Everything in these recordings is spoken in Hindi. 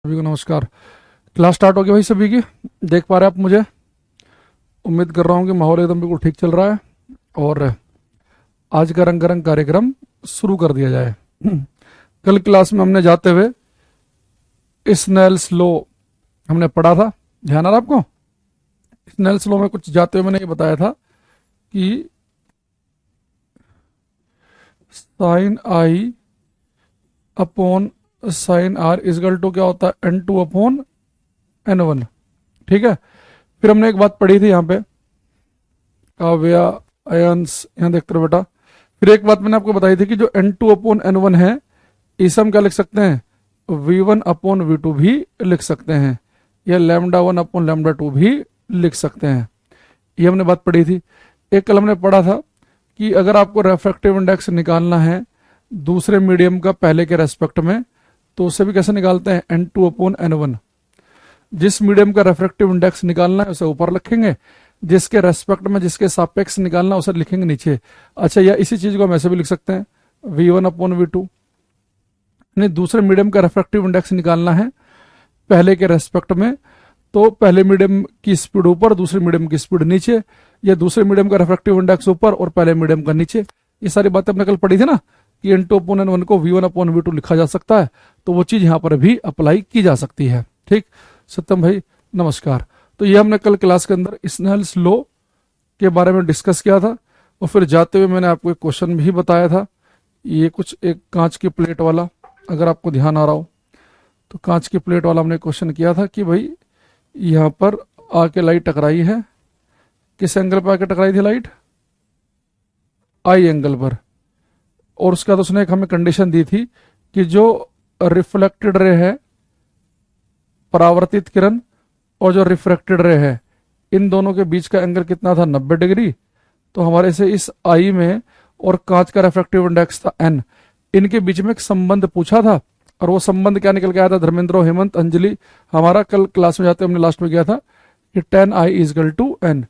सभी को नमस्कार। क्लास स्टार्ट हो गई भाई सभी की। देख पा रहे हैं आप मुझे? उम्मीद कर रहा हूँ कि माहौल एकदम बिल्कुल ठीक चल रहा है और आज का रंगारंग कार्यक्रम शुरू कर दिया जाए। कल क्लास में हमने जाते हुए स्नेल्स लॉ हमने पढ़ा था। ध्यान आ रहा आपको? स्नेल्स लॉ में कुछ जाते हुए मैंने ये बताया था कि sine i upon sine r equal to क्या होता है, n two upon N one. ठीक है। फिर हमने एक बात पढ़ी थी यहाँ पे, काव्या आयंस, यहाँ देखते रहो बेटा। फिर एक बात मैंने आपको बताई थी कि जो n two upon N one है इसे हम क्या लिख सकते हैं, v one upon we two भी लिख सकते हैं, या lambda one upon lambda two भी लिख सकते हैं। ये हमने बात पढ़ी थी। एक कल हमने पढ़ा था कि अगर आपको रेफ्रैक्टिव इंडेक्स निकालना है दूसरे मीडियम का पहले के रेस्पेक्ट में, तो उसे भी कैसे निकालते हैं, n two upon N one. जिस मीडियम का रेफ्रैक्टिव इंडेक्स निकालना है उसे ऊपर लिखेंगे, जिसके रेस्पेक्ट में जिसके सापेक्ष निकालना है उसे लिखेंगे नीचे। अच्छा, या इसी चीज को हम ऐसे भी लिख सकते हैं, v one upon we two. दूसरे मीडियम का रेफ्रैक्टिव इंडेक्स निकालना है पहले के रेस्पेक्ट में, तो पहले मीडियम की स्पीड ऊपर, दूसरे मीडियम की स्पीड नीचे, या दूसरे मीडियम का रेफ्रैक्टिव इंडेक्स ऊपर और पहले मीडियम का नीचे। ये सारी बातें हमने कल पढ़ी थी ना कि N two upon N one को V one upon we two लिखा जा सकता है, तो वो चीज यहां पर भी अप्लाई की जा सकती है। ठीक, सत्यम भाई नमस्कार। तो ये हमने कल क्लास के अंदर स्नेल्स लॉ के बारे में डिस्कस किया था और फिर जाते हुए मैंने आपको एक क्वेश्चन भी बताया था। ये कुछ एक कांच की प्लेट वाला, अगर आपको ध्यान आ रहा हो तो कांच की प्लेट वाला हमने क्वेश्चन किया था कि भाई यहां पर आके लाइट टकराई है, किस एंगल पर आके टकराई थी लाइट, आई एंगल पर। और उसके बाद उसने एक हमें कंडीशन दी थी कि जो रिफ्लेक्टेड रे है, परावर्तित किरण, और जो रिफ्रैक्टेड रे है, इन दोनों के बीच का एंगल कितना था, 90 डिग्री। तो हमारे से इस आई में और कांच का रिफ्रैक्टिव इंडेक्स था एन, इनके बीच में एक संबंध पूछा था और वो संबंध क्या निकल के आया था, धर्मेंद्र, हेमंत, अंजलि। हमारा कल क्लास में जाते हमने लास्ट में किया था कि tan i equal to n.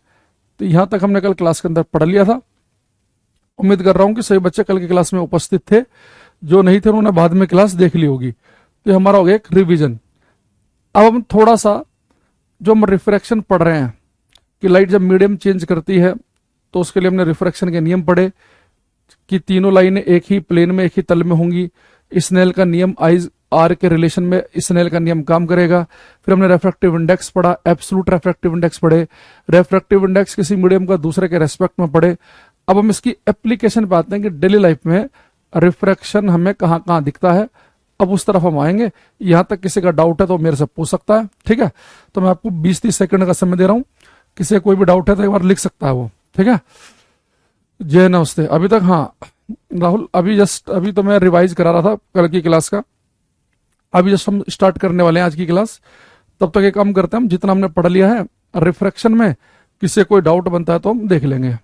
तो यहां तक हमने कल क्लास के अंदर पढ़ लिया था। उम्मीद कर रहा हूं कि सभी बच्चे कल की क्लास में उपस्थित थे, जो नहीं थे उन्होंने बाद में क्लास देख ली होगी। तो हमारा हो गया एक रिविजन। अब हम थोड़ा सा जो हम रिफ्रैक्शन पढ़ रहे हैं कि लाइट जब मीडियम चेंज करती है तो उसके लिए हमने रिफ्रैक्शन के नियम पढ़े कि तीनों लाइनें एक ही प्लेन में, एक ही तल में होंगी। स्नेल का नियम आई आर के रिलेशन में स्नेल का नियम काम करेगा। फिर हमने रेफ्रैक्टिव इंडेक्स पढ़ा, एब्सोल्यूट रेफ्रैक्टिव इंडेक्स पढ़े, रेफ्रैक्टिव इंडेक्स किसी मीडियम का दूसरे के रेस्पेक्ट में पढ़े। अब हम इसकी एप्लीकेशन पे आते हैं कि डेली लाइफ में रिफ्रैक्शन हमें कहाँ कहाँ दिखता है। अब उस तरफ हम आएंगे। यहां तक किसी का डाउट है तो मेरे से पूछ सकता है, ठीक है। तो मैं आपको 20-30 सेकंड का समय दे रहा हूं, किसी का कोई भी डाउट है तो एक बार लिख सकता है वो, ठीक है। जय नमस्ते। अभी तक हाँ राहुल, अभी तो मैं रिवाइज करा रहा था कल की क्लास का। अभी जस्ट हम स्टार्ट करने वाले हैं आज की क्लास। तब तक एक काम करते हैं, हम जितना हमने पढ़ लिया है रिफ्रैक्शन में, किसी कोई डाउट बनता है तो हम देख लेंगे।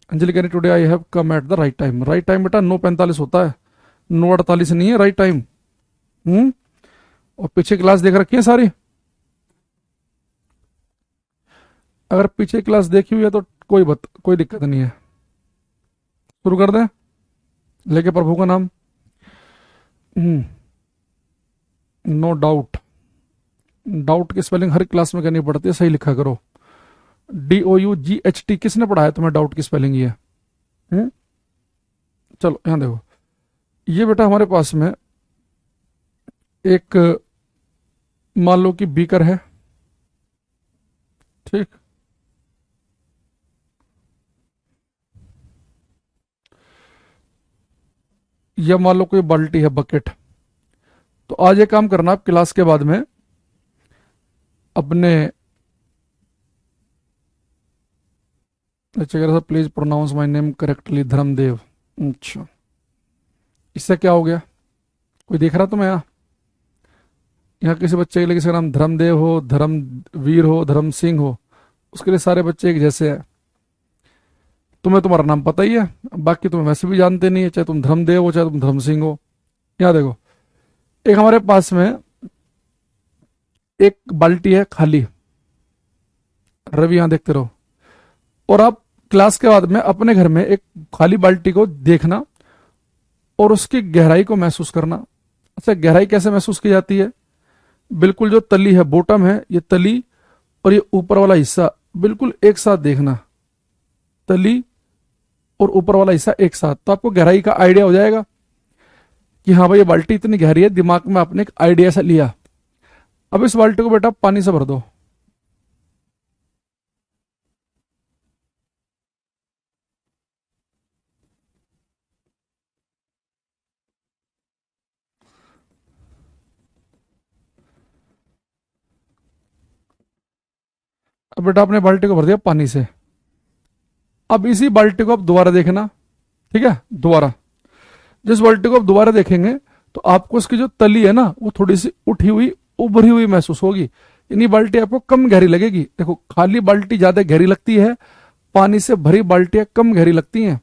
अंजलि कह रही today I have come at the right time. Right time बेटा 9:45 होता है, 9:48 नहीं है राइट टाइम। और पीछे क्लास देख रखी है सारी? अगर पीछे क्लास देखी हुई है तो कोई दिक्कत नहीं है। शुरू कर दें लेके प्रभु का नाम। No doubt. डाउट की स्पेलिंग हर क्लास में करनी पड़ती है, सही लिखा करो। DOUGHT किसने पढ़ाया तुम्हें डाउट की स्पेलिंग ये? चलो यहां देखो, ये बेटा हमारे पास में एक मान लो कि बीकर है, ठीक। या मान लो कोई बाल्टी है, बकेट। तो आज ये काम करना आप क्लास के बाद में अपने, अच्छा please pronounce my name correctly, Dharmdev. अच्छा, इससे क्या हो गया? कोई देख रहा तुम्हें? यहाँ किसी बच्चे के लिए किसी का नाम धर्मदेव हो, धर्मवीर हो, धर्म सिंह हो, उसके लिए सारे बच्चे एक जैसे हैं। तुम्हें तुम्हारा नाम पता ही है, बाकी तुम्हें वैसे भी जानते नहीं है, चाहे तुम धर्मदेव हो चाहे तुम धर्म सिंह हो। यहाँ देखो, एक हमारे पास में एक बाल्टी है खाली। रवि यहां देखते रहो। और आप क्लास के बाद में अपने घर में एक खाली बाल्टी को देखना और उसकी गहराई को महसूस करना। अच्छा, गहराई कैसे महसूस की जाती है? बिल्कुल जो तली है, बॉटम है, ये तली और ये ऊपर वाला हिस्सा बिल्कुल एक साथ देखना, तली और ऊपर वाला हिस्सा एक साथ, तो आपको गहराई का आइडिया हो जाएगा कि हाँ भाई ये बाल्टी इतनी गहरी है, दिमाग में आपने एक आइडिया सा लिया। अब इस बाल्टी को बेटा पानी से भर दो। अब बेटा आपने बाल्टी को भर दिया पानी से। अब इसी बाल्टी को आप दोबारा देखना, ठीक है, दोबारा जिस बाल्टी को आप दोबारा देखेंगे तो आपको इसकी जो तली है ना वो थोड़ी सी उठी हुई, उभरी हुई महसूस होगी, यानी बाल्टी आपको कम गहरी लगेगी। देखो खाली बाल्टी ज्यादा गहरी लगती है, पानी से भरी बाल्टियां कम गहरी लगती हैं।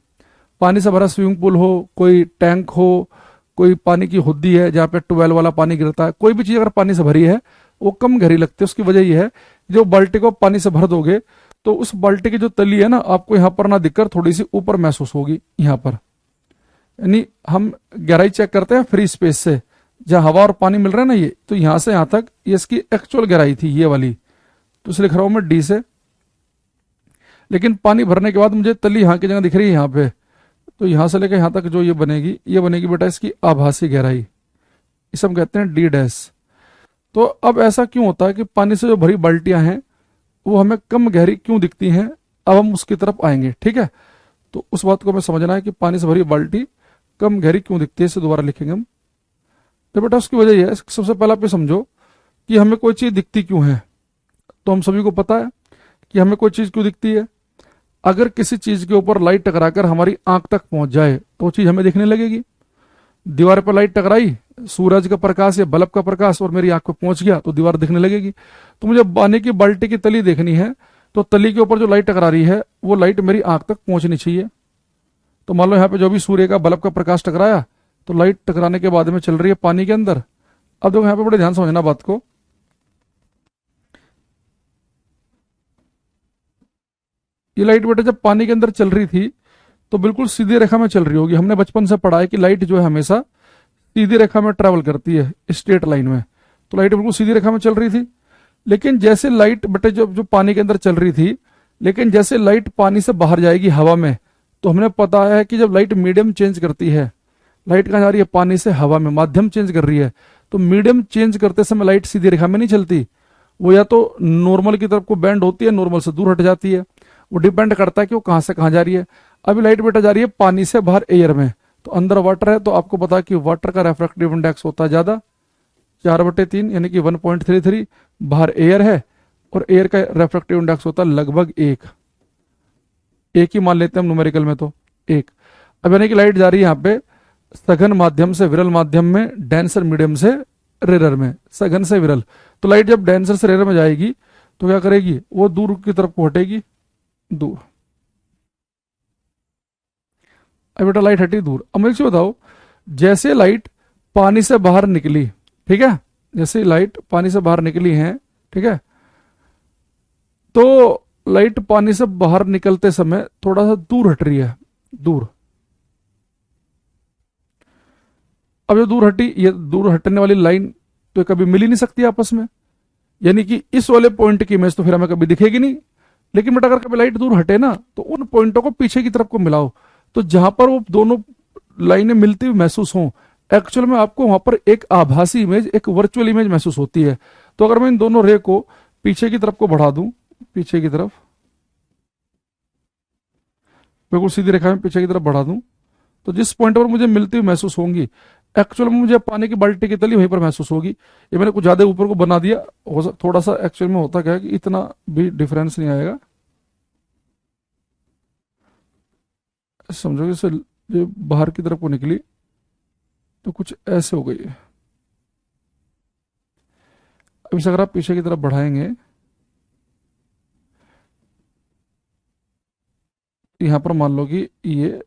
पानी से भरा स्विमिंग पूल हो, कोई टैंक हो, कोई पानी की हुद्दी है जहाँ पे ट्यूबवेल वाला पानी गिरता है, कोई भी चीज अगर पानी से भरी है वो कम गहरी लगती है। उसकी वजह यह है, जो बाल्टी को पानी से भर दोगे तो उस बाल्टी की जो तली है ना आपको यहाँ पर ना दिखकर थोड़ी सी ऊपर महसूस होगी यहाँ पर। यानी हम गहराई चेक करते हैं फ्री स्पेस से, जहां हवा और पानी मिल रहा है ना, ये तो यहां से यहां तक ये इसकी एक्चुअल गहराई थी ये वाली, तो इसलिए लिख रहा हूं मैं डी से। लेकिन पानी भरने के बाद मुझे तली यहाँ की जगह दिख रही है यहाँ पे, तो यहां से लेकर यहां तक जो ये बनेगी बेटा इसकी आभासी गहराई, इसे हम कहते हैं डी डैश। तो अब ऐसा क्यों होता है कि पानी से जो भरी बाल्टियां हैं वो हमें कम गहरी क्यों दिखती हैं, अब हम उसकी तरफ आएंगे, ठीक है। तो उस बात को हमें समझना है कि पानी से भरी बाल्टी कम गहरी क्यों दिखती है, इसे दोबारा लिखेंगे हम। तो बेटा उसकी वजह यह है, सबसे पहले आप ये समझो कि हमें कोई चीज दिखती क्यों है। तो हम सभी को पता है कि हमें कोई चीज क्यों दिखती है। अगर किसी चीज के ऊपर लाइट टकराकर हमारी आंख तक पहुंच जाए तो वो चीज हमें दिखने लगेगी। दीवार पर लाइट टकराई, सूरज का प्रकाश या बल्ब का प्रकाश, और मेरी आंख पे पहुंच गया तो दीवार दिखने लगेगी। तो मुझे पानी की बाल्टी की तली देखनी है, तो तली के ऊपर जो लाइट टकरा रही है वो लाइट मेरी आंख तक पहुंचनी चाहिए। तो मान लो यहाँ पे जो भी सूर्य का बल्ब का प्रकाश टकराया तो लाइट टकराने के बाद में चल रही है पानी के अंदर। अब देखो यहाँ पे बड़े ध्यान समझना बात को, ये लाइट बेटा जब पानी के अंदर चल रही थी तो बिल्कुल सीधी रेखा में चल रही होगी। हमने बचपन से पढ़ा है कि लाइट जो है हमेशा सीधी रेखा में ट्रेवल करती है, स्ट्रेट लाइन में। तो लाइट बिल्कुल सीधी रेखा में चल रही थी। लेकिन जैसे लाइट बेटे जो जो पानी के अंदर चल रही थी, लेकिन जैसे लाइट पानी से बाहर जाएगी हवा में, तो हमने पता है कि जब लाइट मीडियम चेंज करती है, लाइट कहाँ जा रही है, पानी से हवा में माध्यम चेंज कर रही है, तो मीडियम चेंज करते समय लाइट सीधी रेखा में नहीं चलती, वो या तो नॉर्मल की तरफ को बेंड होती है, नॉर्मल से दूर हट जाती है। वो डिपेंड करता है कि वो कहाँ से कहाँ जा रही है। अभी लाइट बेटा जा रही है पानी से बाहर एयर में, तो अंदर वाटर है, तो आपको पता है कि वाटर का रेफ्रेक्टिव इंडेक्स होता है ज्यादा, 4/3 यानी कि 1.33। बाहर एयर है और एयर का रेफ्रेक्टिव इंडेक्स होता है लगभग एक ही मान लेते हैं हम न्यूमेरिकल में, तो एक। अब यानी कि लाइट जा रही है यहाँ पे सघन माध्यम से विरल माध्यम में, डेंसर मीडियम से रेरर में, सघन से विरल। तो लाइट जब डेंसर से रेरर में जाएगी तो क्या करेगी, वो दूर की तरफ को हटेगी, दूर। अब बेटा लाइट हटी दूर। अब मुझे बताओ, जैसे लाइट पानी से बाहर निकली, ठीक है, जैसे लाइट पानी से बाहर निकली है, ठीक है, तो लाइट पानी से बाहर निकलते समय थोड़ा सा दूर हट रही है, दूर। अब जो दूर हटी, ये दूर हटने वाली लाइन तो कभी मिल ही नहीं सकती आपस में, यानी कि इस वाले पॉइंट की इमेज तो फिर हमें कभी दिखेगी नहीं। लेकिन बेटा अगर कभी लाइट दूर हटे ना तो उन पॉइंटों को पीछे की तरफ को मिलाओ, तो जहां पर वो दोनों लाइनें मिलती हुई महसूस हों, एक्चुअल में आपको वहां पर एक आभासी इमेज, एक वर्चुअल इमेज महसूस होती है। तो अगर मैं इन दोनों रे को पीछे की तरफ को बढ़ा दूं, पीछे की तरफ, बिल्कुल सीधी रेखा में पीछे की तरफ बढ़ा दूं, तो जिस पॉइंट पर मुझे मिलती हुई महसूस होंगी, एक्चुअल में मुझे पानी की बाल्टी की तली वहीं पर महसूस होगी। ये मैंने कुछ ज्यादा ऊपर को बना दिया, थोड़ा सा एक्चुअल में होता क्या है कि इतना भी डिफरेंस नहीं आएगा, समझो जैसे जो बाहर की तरफ को निकली तो कुछ ऐसे हो गई है। अब इसे अगर आप पीछे की तरफ बढ़ाएंगे, यहां पर मान लो कि ये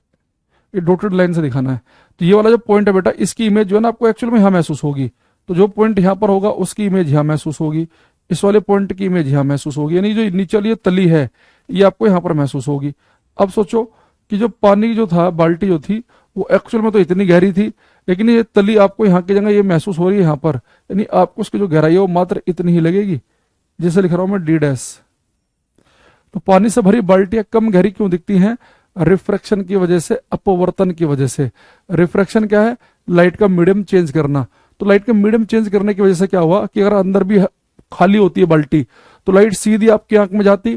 डॉटेड लाइन से दिखाना है, तो ये वाला जो पॉइंट है बेटा, इसकी इमेज जो है ना आपको एक्चुअल में यहां महसूस होगी। तो जो पॉइंट यहां पर होगा उसकी इमेज यहां महसूस होगी, इस वाले पॉइंट की इमेज यहां महसूस होगी, यानी जो नीचे वाली तली है ये आपको यहां पर महसूस होगी। अब सोचो कि जो पानी जो था, बाल्टी जो थी, वो एक्चुअल में तो इतनी गहरी थी, लेकिन ये तली आपको यहाँ की जगह ये महसूस हो रही है यहाँ पर, यानी आपको उसकी जो गहराई है वो मात्र इतनी ही लगेगी, जैसे लिख रहा हूं मैं डी डैश। तो पानी से भरी बाल्टियां कम गहरी क्यों दिखती हैं? रिफ्रैक्शन की वजह से, अपवर्तन की वजह से। रिफ्रैक्शन क्या है? लाइट का मीडियम चेंज करना। तो लाइट का मीडियम चेंज करने की वजह से क्या हुआ कि अगर अंदर भी खाली होती है बाल्टी तो लाइट सीधी आपकी आंख में जाती,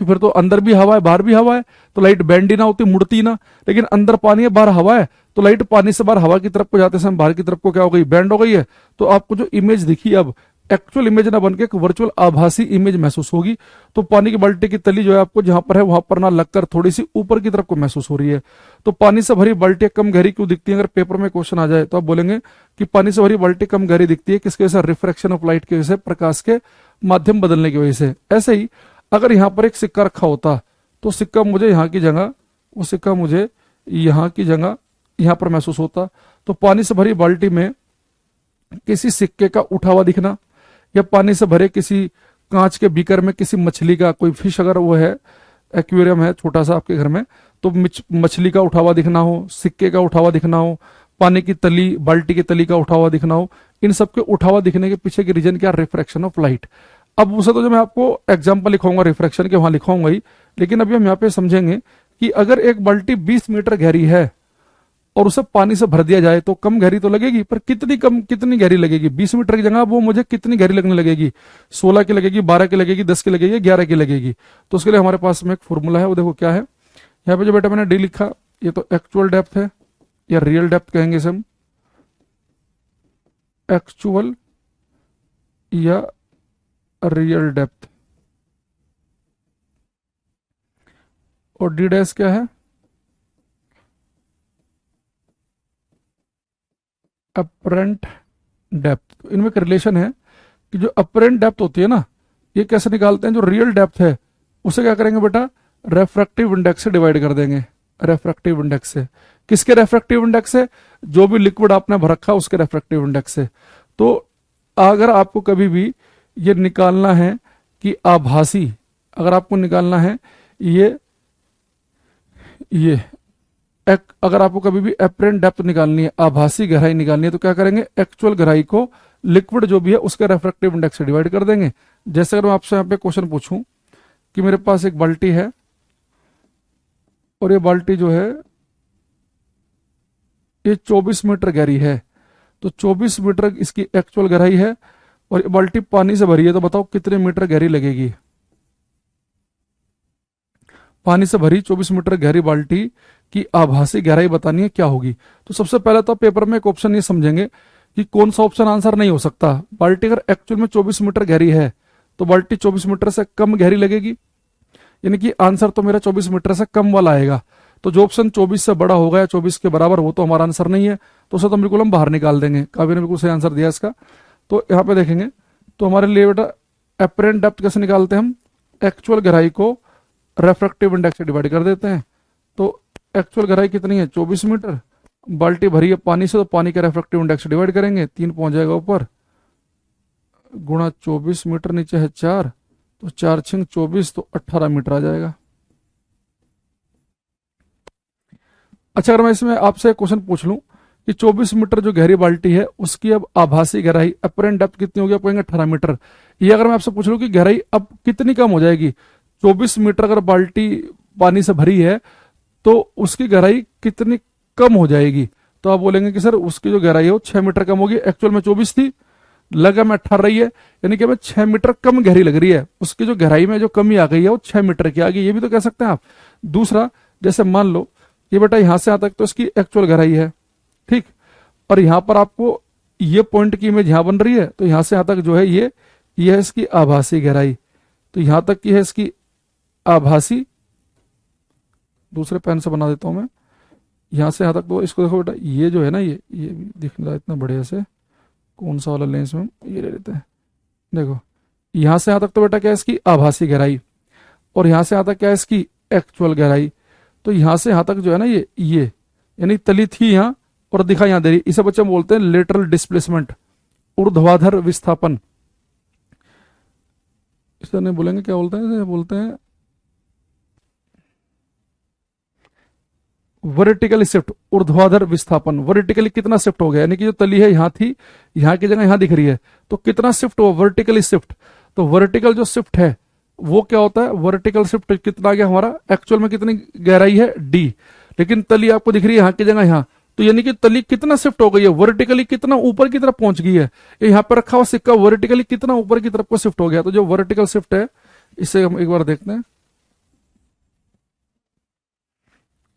तो फिर तो अंदर भी हवा है बाहर भी हवा है, तो लाइट बैंड ही ना होती, मुड़ती ना। लेकिन अंदर पानी है बाहर हवा है, तो लाइट पानी से बाहर हवा की तरफ को जाते समय बाहर की तरफ को क्या हो गई? बैंड हो गई है। तो आपको जो इमेज दिखी अब एक्चुअल इमेज ना बनके एक वर्चुअल आभासी इमेज महसूस होगी। तो पानी की बाल्टी की तली जो है आपको जहां पर है वहां पर ना लगकर थोड़ी सी ऊपर की तरफ को महसूस हो रही है। तो पानी से भरी बाल्टियां कम गहरी क्यों दिखती है? अगर पेपर में क्वेश्चन आ जाए तो आप बोलेंगे कि पानी से भरी बाल्टी कम गहरी दिखती है किसके वजह से? रिफ्रैक्शन ऑफ लाइट की वजह से, प्रकाश के माध्यम बदलने की वजह से। ऐसे ही अगर यहां पर एक सिक्का रखा होता तो सिक्का मुझे यहाँ की जगह, वो सिक्का मुझे यहाँ की जगह यहां पर महसूस होता। तो पानी से भरी बाल्टी में किसी सिक्के का उठा हुआ दिखना, या पानी से भरे किसी कांच के बीकर में किसी मछली का, कोई फिश अगर वो है, एक्वेरियम है छोटा सा आपके घर में, तो मछली का उठा हुआ दिखना हो, सिक्के का उठा हुआ दिखना हो, पानी की तली, बाल्टी की तली का उठा हुआ दिखना हो, इन सबके उठा हुआ दिखने के पीछे की रीजन क्या? Refraction of light. अब उसे तो जो मैं आपको एग्जाम्पल लिखाऊंगा रिफ्रैक्शन के, वहां लिखाऊंगा ही, लेकिन अभी हम यहाँ पे समझेंगे कि अगर एक बाल्टी 20 मीटर गहरी है और उसे पानी से भर दिया जाए तो कम गहरी तो लगेगी, पर कितनी गहरी लगेगी? 20 मीटर की जगह वो मुझे कितनी गहरी लगने लगेगी? 16 की लगेगी, 12 की लगेगी, 10 की लगेगी, 11 की लगेगी? तो उसके लिए हमारे पास में एक फॉर्मूला है, वो देखो क्या है। यहाँ पे जो बेटा मैंने डी लिखा, ये तो एक्चुअल डेप्थ है या रियल डेप्थ कहेंगे इसे हम, एक्चुअल या रियल डेप्थ। और डी डैश क्या है? Apparent depth. तो इनमें एक रिलेशन है कि जो अपरेंट डेप्थ होती है ना, ये कैसे निकालते हैं? जो रियल डेप्थ है उसे क्या करेंगे बेटा? रेफ्रैक्टिव इंडेक्स से डिवाइड कर देंगे। रेफ्रैक्टिव इंडेक्स से। किसके रेफ्रैक्टिव इंडेक्स से? जो भी लिक्विड आपने भर रखा उसके रेफ्रैक्टिव इंडेक्स से। तो अगर आपको कभी भी ये निकालना है कि आभासी, अगर आपको निकालना है ये अगर आपको कभी भी अपरेंट डेप्थ निकालनी है, आभासी गहराई निकालनी है, तो क्या करेंगे? एक्चुअल गहराई को लिक्विड जो भी है उसके रेफ्रैक्टिव इंडेक्स से डिवाइड कर देंगे। जैसे अगर मैं आपसे यहाँ पे क्वेश्चन पूछूं कि मेरे पास एक बाल्टी है और ये बाल्टी जो है ये 24 मीटर गहरी है, तो 24 मीटर इसकी एक्चुअल गहराई है और ये बाल्टी पानी से भरी है, तो बताओ कितने मीटर गहरी लगेगी? पानी से भरी 24 मीटर गहरी बाल्टी की आभासी गहराई बतानी है, क्या होगी? तो सबसे पहले तो पेपर में एक ऑप्शन ये समझेंगे कि कौन सा ऑप्शन आंसर नहीं हो सकता। बाल्टी अगर एक्चुअल में 24 मीटर गहरी है तो बाल्टी 24 मीटर से कम गहरी लगेगी, यानी कि आंसर तो मेरा 24 मीटर से कम वाला आएगा। तो जो ऑप्शन 24 से बड़ा होगा या 24 के बराबर, वो तो हमारा आंसर नहीं है, तो उसे तो बिल्कुल हम बाहर निकाल देंगे। काव्य ने बिल्कुल सही आंसर दिया इसका। तो यहाँ पे देखेंगे तो हमारे लिए बेटा अपरेंट डेप्थ कैसे निकालते हैं हम? एक्चुअल गहराई को रेफ्रैक्टिव इंडेक्स से डिवाइड कर देते हैं। तो एक्चुअल गहराई कितनी है? 24 मीटर। बाल्टी भरी है पानी से, तो पानी का रेफ्रैक्टिव इंडेक्स डिवाइड करेंगे, 3 पहुंच जाएगा ऊपर, गुणा 24 मीटर, नीचे है 4, तो 4 छिंग 24, तो 18 मीटर आ जाएगा। अच्छा, अगर मैं इसमें आपसे क्वेश्चन पूछ लूं कि 24 मीटर जो गहरी बाल्टी है उसकी अब आभासी गहराई अपरेंट डेप्थ कितनी होगी? आप कहेंगे 18 मीटर। ये अगर मैं आपसे पूछ लूं कि गहराई अब कितनी कम हो जाएगी? 24 मीटर अगर बाल्टी पानी से भरी है तो उसकी गहराई कितनी कम हो जाएगी? तो आप बोलेंगे कि सर उसकी जो गहराई है वो 6 मीटर कम होगी। एक्चुअल में 24 थी, लगा में 18 रही है, यानी कि हमें 6 मीटर कम गहरी लग रही है। उसकी जो गहराई में जो कमी आ गई है वो 6 मीटर की आ गई, ये भी तो कह सकते हैं आप। दूसरा, जैसे मान लो ये बेटा यहां से यहां तक तो इसकी एक्चुअल गहराई है, ठीक, और यहां पर आपको ये पॉइंट की इमेज यहां बन रही है, तो यहां से यहां तक जो है ये है इसकी आभासी गहराई। तो यहां तक की है इसकी आभासी, दूसरे पेन से बना देता हूं मैं, यहां से यहां तक। तो इसको देखो बेटा, ये जो है ना, ये भी दिख रहा है इतना बढ़िया से, कौन सा वाला लेंस में हम ये ले लेते हैं। देखो यहां से यहां तक तो बेटा क्या है इसकी आभासी गहराई, और यहां से यहां तक क्या है इसकी एक्चुअल गहराई। तो यहां से यहां तक जो है ना ये यानी तली थी यहां और दिखा यहां दे रही, इसे बच्चे बोलते हैं लेटरल डिस्प्लेसमेंट, ऊर्ध्वाधर विस्थापन। इसे नहीं बोलेंगे, क्या बोलते हैं? इसे बोलते हैं वर्टिकली शिफ्ट, ऊर्ध्वाधर विस्थापन, वर्टिकली कितना शिफ्ट हो गया, यानी कि जो तली है यहां थी, यहां की जगह यहां दिख रही है, तो कितना शिफ्ट हुआ, वर्टिकली शिफ्ट। तो वर्टिकल जो शिफ्ट है वो क्या होता है, वर्टिकल शिफ्ट कितना आ गया हमारा, एक्चुअल में कितनी गहराई है डी, लेकिन तली आपको दिख रही है यहाँ की जगह यहाँ, तो यानी कि तली कितना शिफ्ट हो गई है, वर्टिकली कितना ऊपर की तरफ पहुंच गई है, ये यहाँ पर रखा हुआ सिक्का वर्टिकली कितना ऊपर की तरफ को शिफ्ट हो गया। तो जो वर्टिकल शिफ्ट है इसे हम एक बार देखते हैं,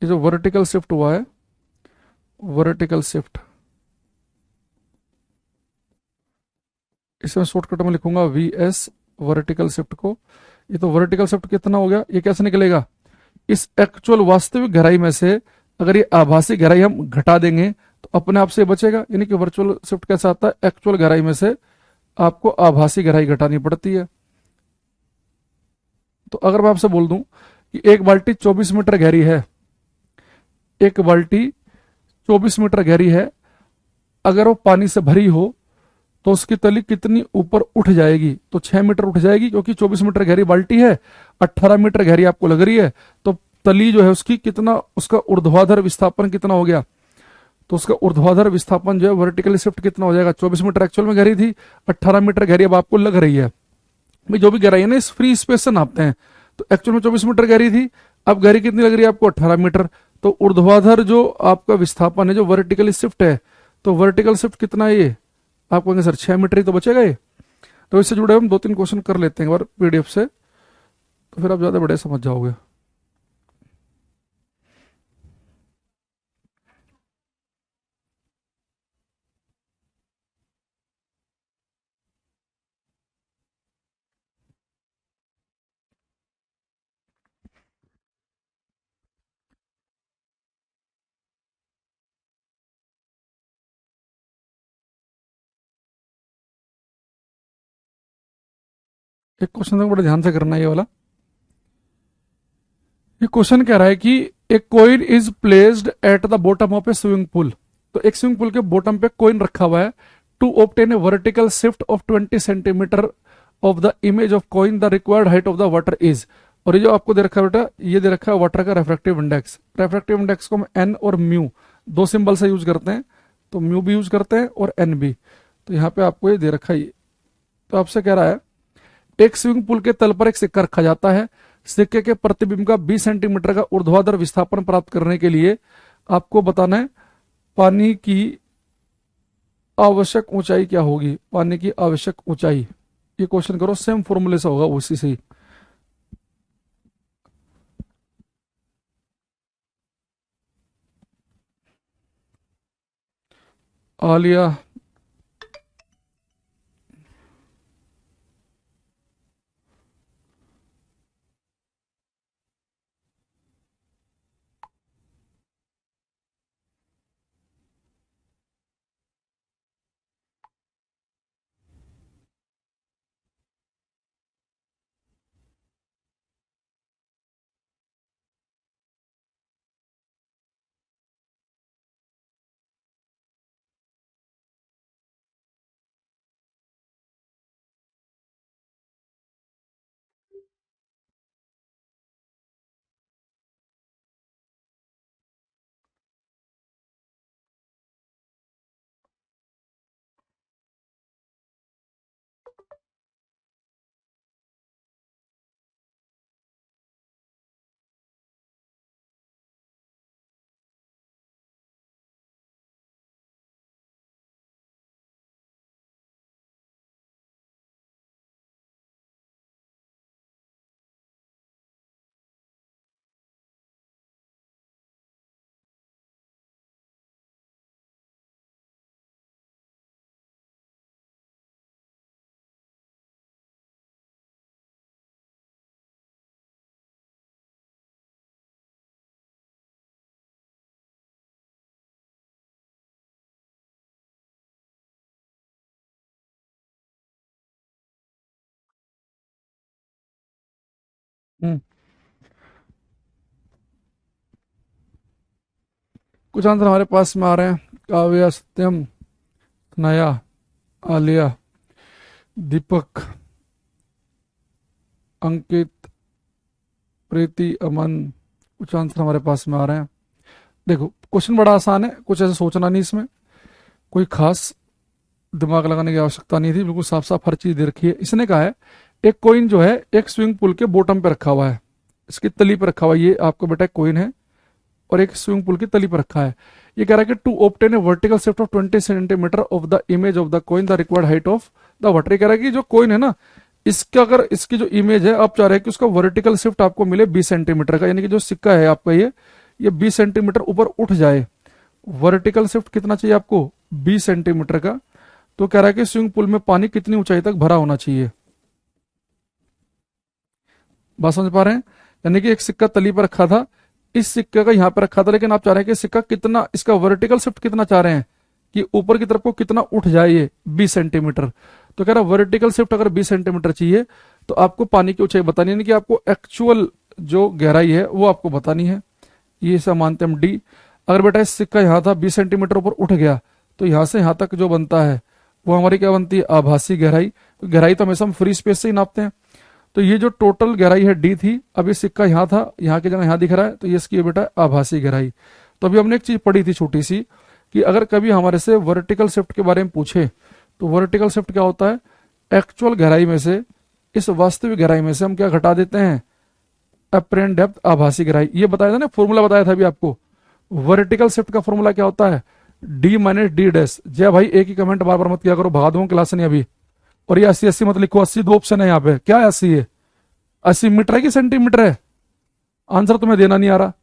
ये जो वर्टिकल शिफ्ट हुआ है, वर्टिकल शिफ्ट, इसे मैं शॉर्टकट में लिखूंगा वी एस, वर्टिकल शिफ्ट को। ये तो वर्टिकल शिफ्ट कितना हो गया, ये कैसे निकलेगा, इस एक्चुअल वास्तविक गहराई में से अगर ये आभासी गहराई हम घटा देंगे तो अपने आप से बचेगा, यानी कि वर्चुअल शिफ्ट कैसा आता है, एक्चुअल गहराई में से आपको आभासी गहराई घटानी पड़ती है। तो अगर मैं आपसे बोल दूं कि एक बाल्टी 24 मीटर गहरी है, एक बाल्टी 24 मीटर गहरी है, अगर वो पानी से भरी हो तो उसकी तली कितनी ऊपर उठ जाएगी, तो 6 मीटर उठ जाएगी, क्योंकि 24 मीटर गहरी बाल्टी है, 18 मीटर गहरी आपको लग रही है, तो तली जो है उसकी कितना, उसका ऊर्ध्वाधर विस्थापन कितना हो गया, तो उसका ऊर्ध्वाधर विस्थापन जो है वर्टिकली शिफ्ट कितना हो जाएगा, 24 मीटर एक्चुअल में गहरी थी, 18 मीटर गहरी अब आपको लग रही है। भाई जो भी गहराई है ना इस फ्री स्पेस से नापते हैं, तो एक्चुअल में 24 मीटर गहरी थी, अब गहरी कितनी लग रही है आपको, 18 मीटर। तो ऊर्ध्वाधर जो आपका विस्थापन है जो वर्टिकली शिफ्ट है, तो वर्टिकल शिफ्ट कितना है ये, आप कहेंगे सर 6 मीटर ही तो बचेगा ये। तो इससे जुड़े हम 2-3 क्वेश्चन कर लेते हैं एक बार पीडीएफ से, तो फिर आप ज्यादा बड़े समझ जाओगे। एक क्वेश्चन तो बड़े ध्यान से करना है ये वाला। ये क्वेश्चन कह रहा है कि एक coin is placed at the bottom of a swimming pool, तो एक स्विमिंग पूल के बॉटम पे कॉइन रखा हुआ है, to obtain a vertical shift of 20 centimetre of the image of coin the required height of the water is. और ये जो आपको दे रखा है बेटा, ये दे रखा है वाटर का रेफ्रेक्टिव इंडेक्स, रेफ्रेक्टिव इंडेक्स को हम एन और म्यू दो सिंबल से यूज करते हैं, तो म्यू भी यूज करते हैं और एन भी। तो यहाँ पे आपको ये दे रखा है, तो आपसे कह रहा है एक स्विमिंग पूल के तल पर एक सिक्का रखा जाता है, सिक्के के प्रतिबिंब का 20 सेंटीमीटर का ऊर्ध्वाधर विस्थापन प्राप्त करने के लिए आपको बताना है पानी की आवश्यक ऊंचाई क्या होगी, पानी की आवश्यक ऊंचाई। ये क्वेश्चन करो सेम फॉर्मूले से होगा उसी से ही। आलिया, कुछ आंसर हमारे पास में आ रहे हैं, काव्या, सत्यम, नया, आलिया, दीपक, अंकित, प्रीति, अमन, कुछ आंसर हमारे पास में आ रहे हैं। देखो क्वेश्चन बड़ा आसान है, कुछ ऐसे सोचना नहीं इसमें, कोई खास दिमाग लगाने की आवश्यकता नहीं थी, बिल्कुल साफ साफ हर चीज दे रखी है। इसने कहा है एक कॉइन जो है एक स्विमिंग पूल के बॉटम पे रखा हुआ है, इसकी तली पे रखा हुआ है, ये आपको बेटा कॉइन है और एक स्विमिंग पूल की तली पर रखा है। ये कह रहा है कि to obtain a vertical shift of 20 centimetre of the image of the coin the required height of the water. ये कह रहा है कि जो कॉइन है ना, इसका अगर इसकी जो इमेज है आप चाह रहे हैं कि उसका वर्टिकल शिफ्ट आपको मिले 20 सेंटीमीटर का, यानी कि जो सिक्का है आपका ये 20 सेंटीमीटर ऊपर उठ जाए। वर्टिकल शिफ्ट कितना चाहिए आपको? 20 सेंटीमीटर का। तो कह रहा है कि स्विमिंग पूल में पानी कितनी ऊंचाई तक भरा होना चाहिए। बात समझ पा रहे हैं? यानी कि एक सिक्का तली पर रखा था, इस सिक्के का यहाँ पे रखा था, लेकिन आप चाह रहे हैं कि सिक्का कितना, इसका वर्टिकल शिफ्ट कितना चाह रहे हैं कि ऊपर की तरफ को कितना उठ जाए, ये 20 सेंटीमीटर। तो कह रहा है वर्टिकल शिफ्ट अगर 20 सेंटीमीटर चाहिए तो आपको पानी की ऊंचाई बतानी है, यानी कि आपको एक्चुअल जो गहराई है वो आपको बतानी है। ये सब मानते हैं हम डी। अगर बेटा इस सिक्का यहाँ था 20 सेंटीमीटर ऊपर उठ गया तो यहाँ से यहाँ तक जो बनता है वो हमारी क्या बनती है? आभासी गहराई। तो गहराई तो हमेशा हम फ्री स्पेस से ही नापते हैं। तो ये जो टोटल गहराई है डी थी, अब ये सिक्का यहाँ था, यहाँ की जगह यहाँ दिख रहा है, तो ये इसकी है बेटा आभासी गहराई। तो अभी हमने एक चीज पढ़ी थी छोटी सी, कि अगर कभी हमारे से वर्टिकल शिफ्ट के बारे में पूछे तो वर्टिकल शिफ्ट क्या होता है? एक्चुअल गहराई में से, इस वास्तविक गहराई में से हम क्या घटा देते हैं? अप्रेंट डेप्थ, आभासी गहराई। ये बताया था ना, फॉर्मूला बताया था अभी आपको। वर्टिकल शिफ्ट का फॉर्मूला क्या होता है? D minus D dash. जय भाई एक ही कमेंट बार बार मत किया करो, भगा दूंगा क्लास नहीं अभी। और ये 80 80 मत लिखो, 80 दो ऑप्शन है यहाँ पे, क्या है 80? है 80 मीटर है कि सेंटीमीटर है? आंसर तुम्हें देना नहीं आ रहा।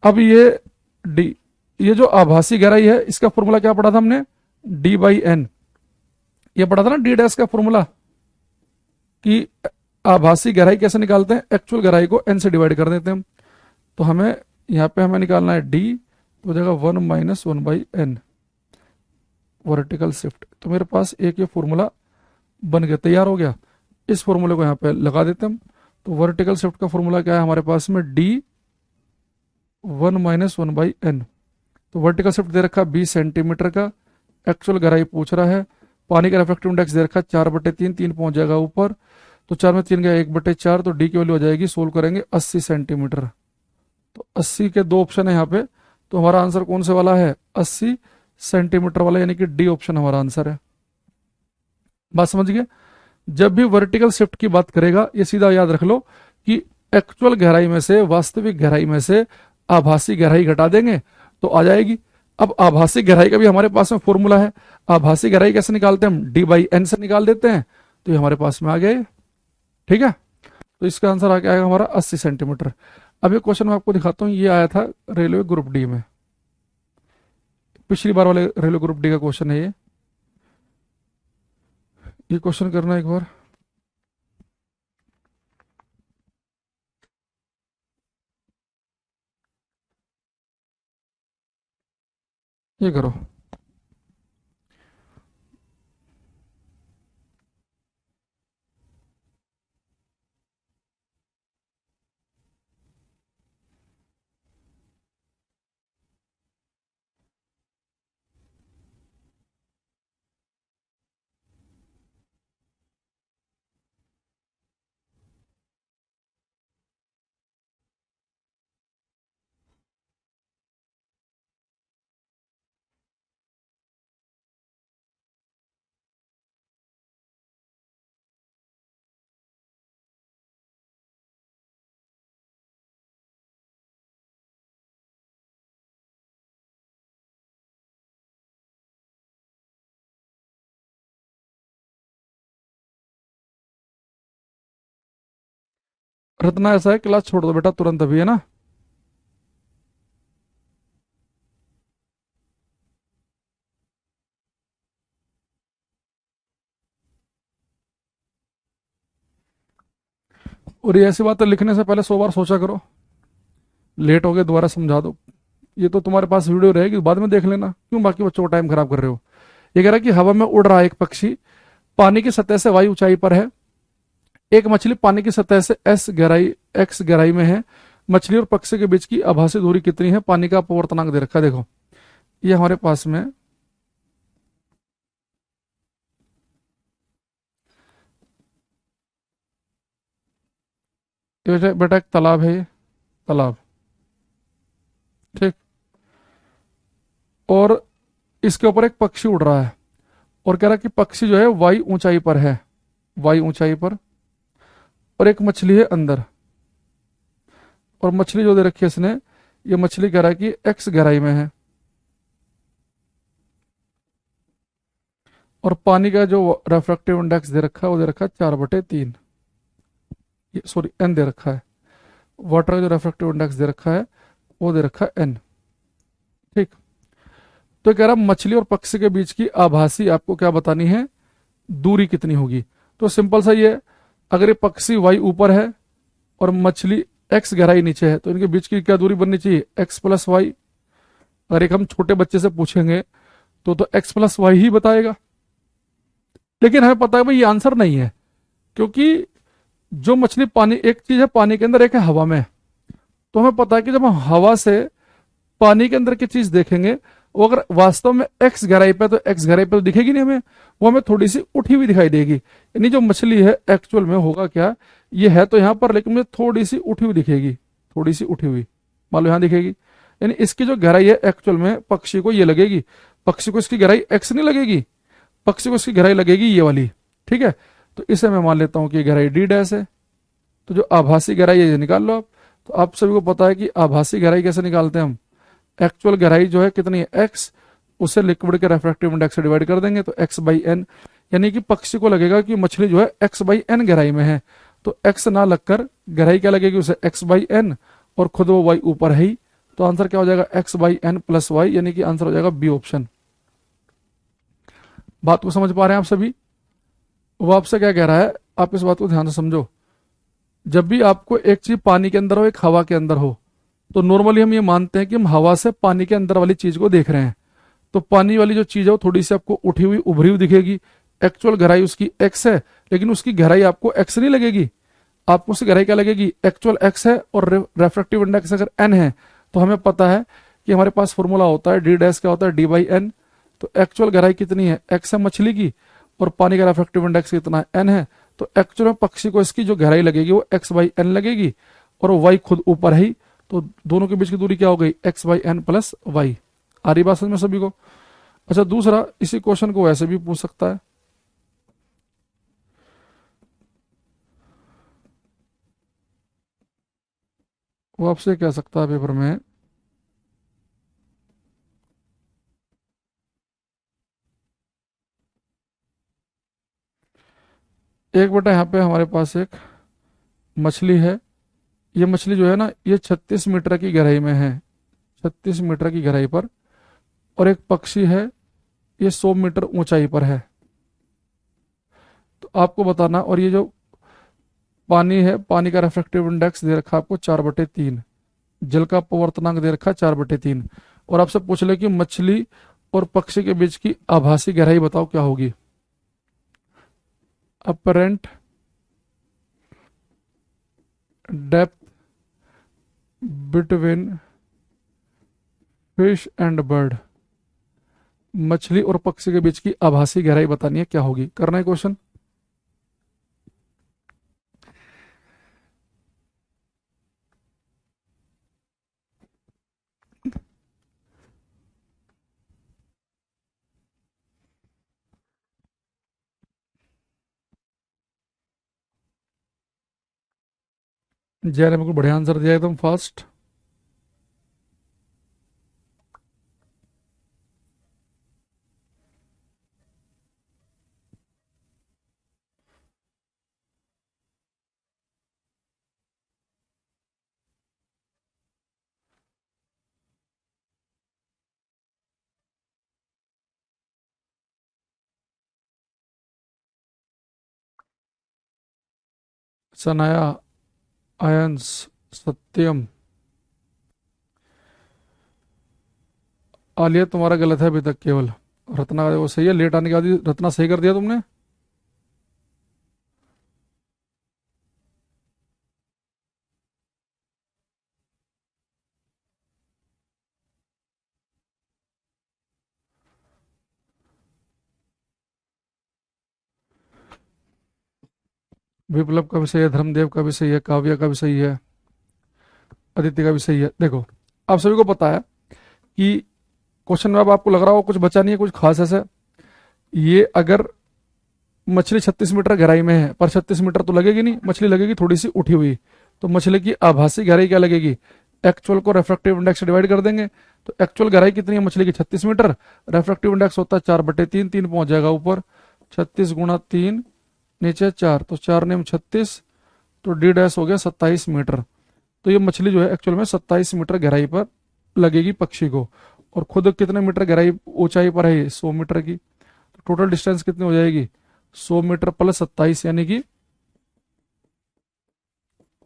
अब ये डी, ये जो आभासी गहराई है इसका फॉर्मूला क्या पढ़ा था हमने? D by n. ये पढ़ा था ना डी डैश का फॉर्मूला, कि आभासी गहराई कैसे निकालते हैं? एक्चुअल गहराई को एन से डिवाइड कर देते हैं हम। तो हमें यहाँ पे हमें निकालना है डी, तो हो जाएगा 1 - 1/n वर्टिकल शिफ्ट। तो मेरे पास एक ये फॉर्मूला बन गया, तैयार हो गया। इस फॉर्मूले को यहाँ पे लगा देते हैं हम। तो वर्टिकल शिफ्ट का फॉर्मूला क्या है हमारे पास में? D 1 - 1/n। तो वर्टिकल शिफ्ट दे रखा 20 सेंटीमीटर का, एक्चुअल गहराई पूछ रहा है, पानी का रिफ्रैक्टिव इंडेक्स दे रखा 4/3, 3 पहुंच जाएगा ऊपर, तो 4 में 3 गया 1/4, तो डी की वैल्यू हो जाएगी, सोल्व करेंगे 80 सेंटीमीटर। तो 80 के दो ऑप्शन है यहाँ पे, तो हमारा आंसर कौन से वाला है? 80 सेंटीमीटर वाला, यानी कि डी ऑप्शन हमारा आंसर है। बात समझ गए? जब भी वर्टिकल शिफ्ट की बात करेगा ये सीधा याद रख लो कि एक्चुअल गहराई में से, वास्तविक गहराई में से आभासी गहराई घटा देंगे तो आ जाएगी। अब आभासी गहराई का भी हमारे पास में फॉर्मूला है। आभासी गहराई कैसे निकालते हैं हम? डी बाई एन से निकाल देते हैं, तो ये हमारे पास में आ गया। ठीक है, तो इसका आंसर आ गया हमारा 80 सेंटीमीटर। अब ये क्वेश्चन मैं आपको दिखाता हूँ, ये आया था रेलवे ग्रुप डी में, पिछली बार वाले रेलवे ग्रुप डी का क्वेश्चन है ये क्वेश्चन करना एक बार। ये करो। रत्ना ऐसा है, क्लास छोड़ दो बेटा तुरंत अभी, है ना? और ये ऐसी बातें लिखने से पहले 100 बार सोचा करो। लेट हो गए दोबारा समझा दो। ये तो तुम्हारे पास वीडियो रहेगी, बाद में देख लेना, क्यों बाकी बच्चों का टाइम खराब कर रहे हो? ये कह रहा है कि हवा में उड़ रहा है एक पक्षी, पानी की सतह से वायु ऊंचाई पर है। एक मछली पानी की सतह से एस गहराई, एक्स गहराई में है। मछली और पक्षी के बीच की आभासी दूरी कितनी है? पानी का अपवर्तनांक दे रखा है। देखो ये हमारे पास में, ये बेटा एक तालाब है, ये तालाब। ठीक। और इसके ऊपर एक पक्षी उड़ रहा है और कह रहा है कि पक्षी जो है वाई ऊंचाई पर है, वाई ऊंचाई पर, और एक मछली है अंदर। और मछली जो दे रखी है इसने, ये मछली कह रहा है कि एक्स गहराई में है, और पानी का जो रेफ्रेक्टिव इंडेक्स दे रखा है वो दे रखा है 4/3, ये सॉरी एन दे रखा है। वाटर का जो रेफ्रेक्टिव इंडेक्स दे रखा है वो दे रखा है एन। ठीक। तो कह रहा मछली और पक्षी के बीच की आभासी आपको क्या बतानी है, दूरी कितनी होगी। तो सिंपल सा ये है, अगर ये पक्षी वाई ऊपर है और मछली एक्स गहराई नीचे है तो इनके बीच की क्या दूरी बननी चाहिए, एक्स प्लस वाई। अगर एक हम छोटे बच्चे से पूछेंगे तो एक्स प्लस वाई ही बताएगा। लेकिन हमें पता है भाई ये आंसर नहीं है, क्योंकि जो मछली पानी, एक चीज है पानी के अंदर, एक है हवा में। तो हमें पता है कि जब हम हवा से पानी के अंदर की चीज देखेंगे, वो अगर वास्तव में एक्स गहराई पे, तो एक्स गहराई पे तो दिखेगी नहीं हमें, वो हमें थोड़ी सी उठी हुई दिखाई देगी। यानी जो मछली है एक्चुअल में होगा क्या, ये है तो यहाँ पर, लेकिन मुझे थोड़ी सी उठी हुई दिखेगी, थोड़ी सी उठी हुई, मान लो यहाँ दिखेगी। यानी इसकी जो गहराई है एक्चुअल में पक्षी को ये लगेगी, पक्षी को इसकी गहराई एक्स नहीं लगेगी, पक्षी को इसकी गहराई लगेगी ये वाली। ठीक है। तो इसे मैं मान लेता हूं कि गहराई डी डैश है। तो जो आभासी गहराई है ये निकाल लो आप। तो आप सभी को पता है कि आभासी गहराई कैसे निकालते हैं हम, एक्चुअल गहराई जो है कितनी है एक्स, उसे लिक्विड के रेफ्रेक्टिव इंडेक्स से डिवाइड कर देंगे तो एक्स बाई एन। यानी कि पक्षी को लगेगा कि मछली जो है एक्स बाई एन गहराई में है, तो एक्स ना लगकर गहराई क्या लगेगी उसे, एक्स बाई एन, और खुद वो वाई ऊपर है ही। तो आंसर क्या हो जाएगा, x by N plus y, यानी कि आंसर हो जाएगा बी ऑप्शन। बात को समझ पा रहे हैं आप सभी। वो आपसे क्या कह रहा है, आप इस बात को ध्यान से समझो। जब भी आपको एक चीज पानी के अंदर हो, एक हवा के अंदर हो, तो नॉर्मली हम ये मानते हैं कि हम हवा से पानी के अंदर वाली चीज को देख रहे हैं। तो पानी वाली जो चीज है वो थोड़ी सी आपको उठी हुई उभरी हुई दिखेगी। एक्चुअल गहराई उसकी एक्स है, लेकिन उसकी गहराई आपको एक्स नहीं लगेगी, आपको उसकी गहराई क्या लगेगी, एक्चुअल एक्स है, और रेफ्रेक्टिव इंडेक्स अगर एन है तो हमें पता है कि हमारे पास फॉर्मूला होता है डी डैश क्या होता है, डी बाई एन। तो एक्चुअल गहराई कितनी है, एक्स है मछली की, और पानी का रेफ्रेक्टिव इंडेक्स कितना है, एन है। तो एक्चुअल में पक्षी को इसकी जो गहराई लगेगी वो एक्स बाई एन लगेगी, और वो वाई खुद ऊपर है ही। तो दोनों के बीच की दूरी क्या हो गई, X by N plus Y. आ रही बात समझ में सभी को। अच्छा दूसरा, इसी क्वेश्चन को वैसे भी पूछ सकता है। वो आपसे कह सकता है पेपर में, एक बेटा यहाँ पे हमारे पास एक मछली है, ये मछली जो है ना ये 36 मीटर की गहराई में है, 36 मीटर की गहराई पर, और एक पक्षी है ये 100 मीटर ऊंचाई पर है। तो आपको बताना, और ये जो पानी है, पानी का रेफ्रेक्टिव इंडेक्स दे रखा है आपको 4/3, जल का अपवर्तनांक दे रखा है 4/3, और आपसे पूछ ले कि मछली और पक्षी के बीच की आभासी गहराई बताओ क्या होगी। Apparent depth between fish and bird, मछली और पक्षी के बीच की आभासी गहराई बतानी है, क्या होगी। करना है क्वेश्चन। जय ने बिल्कुल बढ़िया आंसर दिया एकदम फास्ट। सनाया, आयंस, सत्यम, आलिया तुम्हारा गलत है अभी तक केवल। रत्ना का वो सही है, लेट आने के बाद ही रत्ना सही कर दिया तुमने। विप्लव का भी सही है, धर्मदेव का भी सही है, काव्या का भी सही है, अदिति का भी सही है। देखो आप सभी को पता है कि क्वेश्चन में अब आपको लग रहा हो कुछ बचा नहीं है कुछ खास ऐसा, ये अगर मछली 36 मीटर गहराई में है, पर 36 मीटर तो लगेगी नहीं, मछली लगेगी थोड़ी सी उठी हुई, तो मछली की आभासी गहराई क्या लगेगी, एक्चुअल को रेफ्रेक्टिव इंडेक्स से डिवाइड कर देंगे। तो एक्चुअल गहराई कितनी है मछली की, 36 मीटर, रेफ्रेक्टिव इंडेक्स होता है 4/3, 3 पहुंच जाएगा ऊपर, 36 गुणा 3 नीचे 4, तो 4 नेम 36, तो डी डैश हो गया 27 मीटर। तो ये मछली जो है एक्चुअल में 27 मीटर गहराई पर लगेगी पक्षी को, और खुद कितने मीटर गहराई ऊंचाई पर है ये, 100 मीटर की। तो टोटल डिस्टेंस कितनी हो जाएगी, 100 मीटर प्लस 27 यानी कि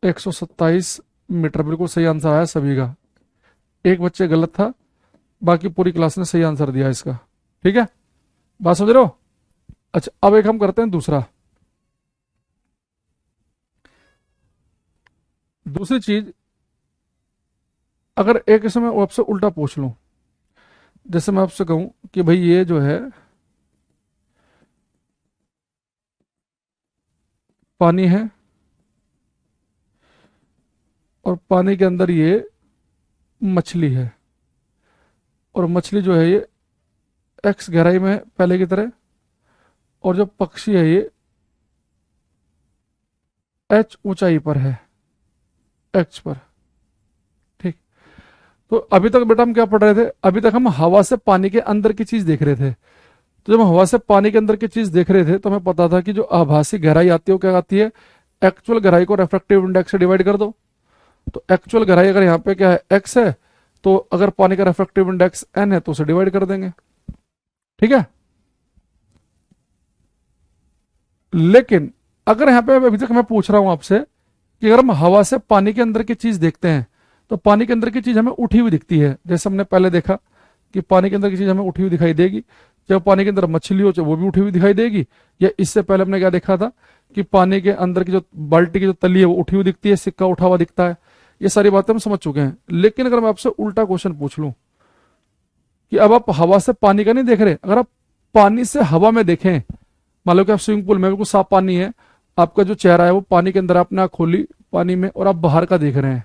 127 मीटर। बिल्कुल सही आंसर आया सभी का, एक बच्चे गलत था, बाकी पूरी क्लास ने सही आंसर दिया इसका। ठीक है, बात समझ रहे हो। अच्छा अब एक हम करते हैं दूसरा, दूसरी चीज, अगर एक इसमें मैं आपसे उल्टा पूछ लूं, जैसे मैं आपसे कहूं कि भाई ये जो है पानी है, और पानी के अंदर ये मछली है, और मछली जो है ये एक्स गहराई में है पहले की तरह, और जो पक्षी है ये एच ऊंचाई पर है, एक्स पर। ठीक, तो अभी तक बेटा हम क्या पढ़ रहे थे, अभी तक हम हवा से पानी के अंदर की चीज देख रहे थे। तो जब हम हवा से पानी के अंदर की चीज देख रहे थे तो हमें पता था कि जो आभासी गहराई आती है वो क्या आती है, एक्चुअल गहराई को रेफ्रेक्टिव इंडेक्स से डिवाइड कर दो। तो एक्चुअल गहराई अगर यहाँ पे क्या है एक्स है, तो अगर पानी का रेफ्रेक्टिव इंडेक्स एन है तो उसे डिवाइड कर देंगे। ठीक है, लेकिन अगर यहाँ पे अभी तक मैं पूछ रहा हूं आपसे कि अगर हम हवा से पानी के अंदर की चीज देखते हैं तो पानी के अंदर की चीज हमें उठी हुई दिखती है, जैसे हमने पहले देखा कि पानी के अंदर की चीज हमें उठी हुई दिखाई देगी, जब पानी के अंदर मछली हो चाहे वो भी उठी हुई दिखाई देगी। या इससे पहले हमने क्या देखा था कि पानी के अंदर की जो बाल्टी की जो तली है वो उठी हुई दिखती है, सिक्का उठा हुआ दिखता है। ये सारी बातें हम समझ चुके हैं। लेकिन अगर मैं आपसे उल्टा क्वेश्चन पूछ लूं कि अब आप हवा से पानी का नहीं देख रहे, अगर आप पानी से हवा में देखें, मान लो कि आप स्विमिंग पूल में, बिल्कुल साफ पानी है, आपका जो चेहरा है वो पानी के अंदर, आपने आँख खोली पानी में और आप बाहर का देख रहे हैं,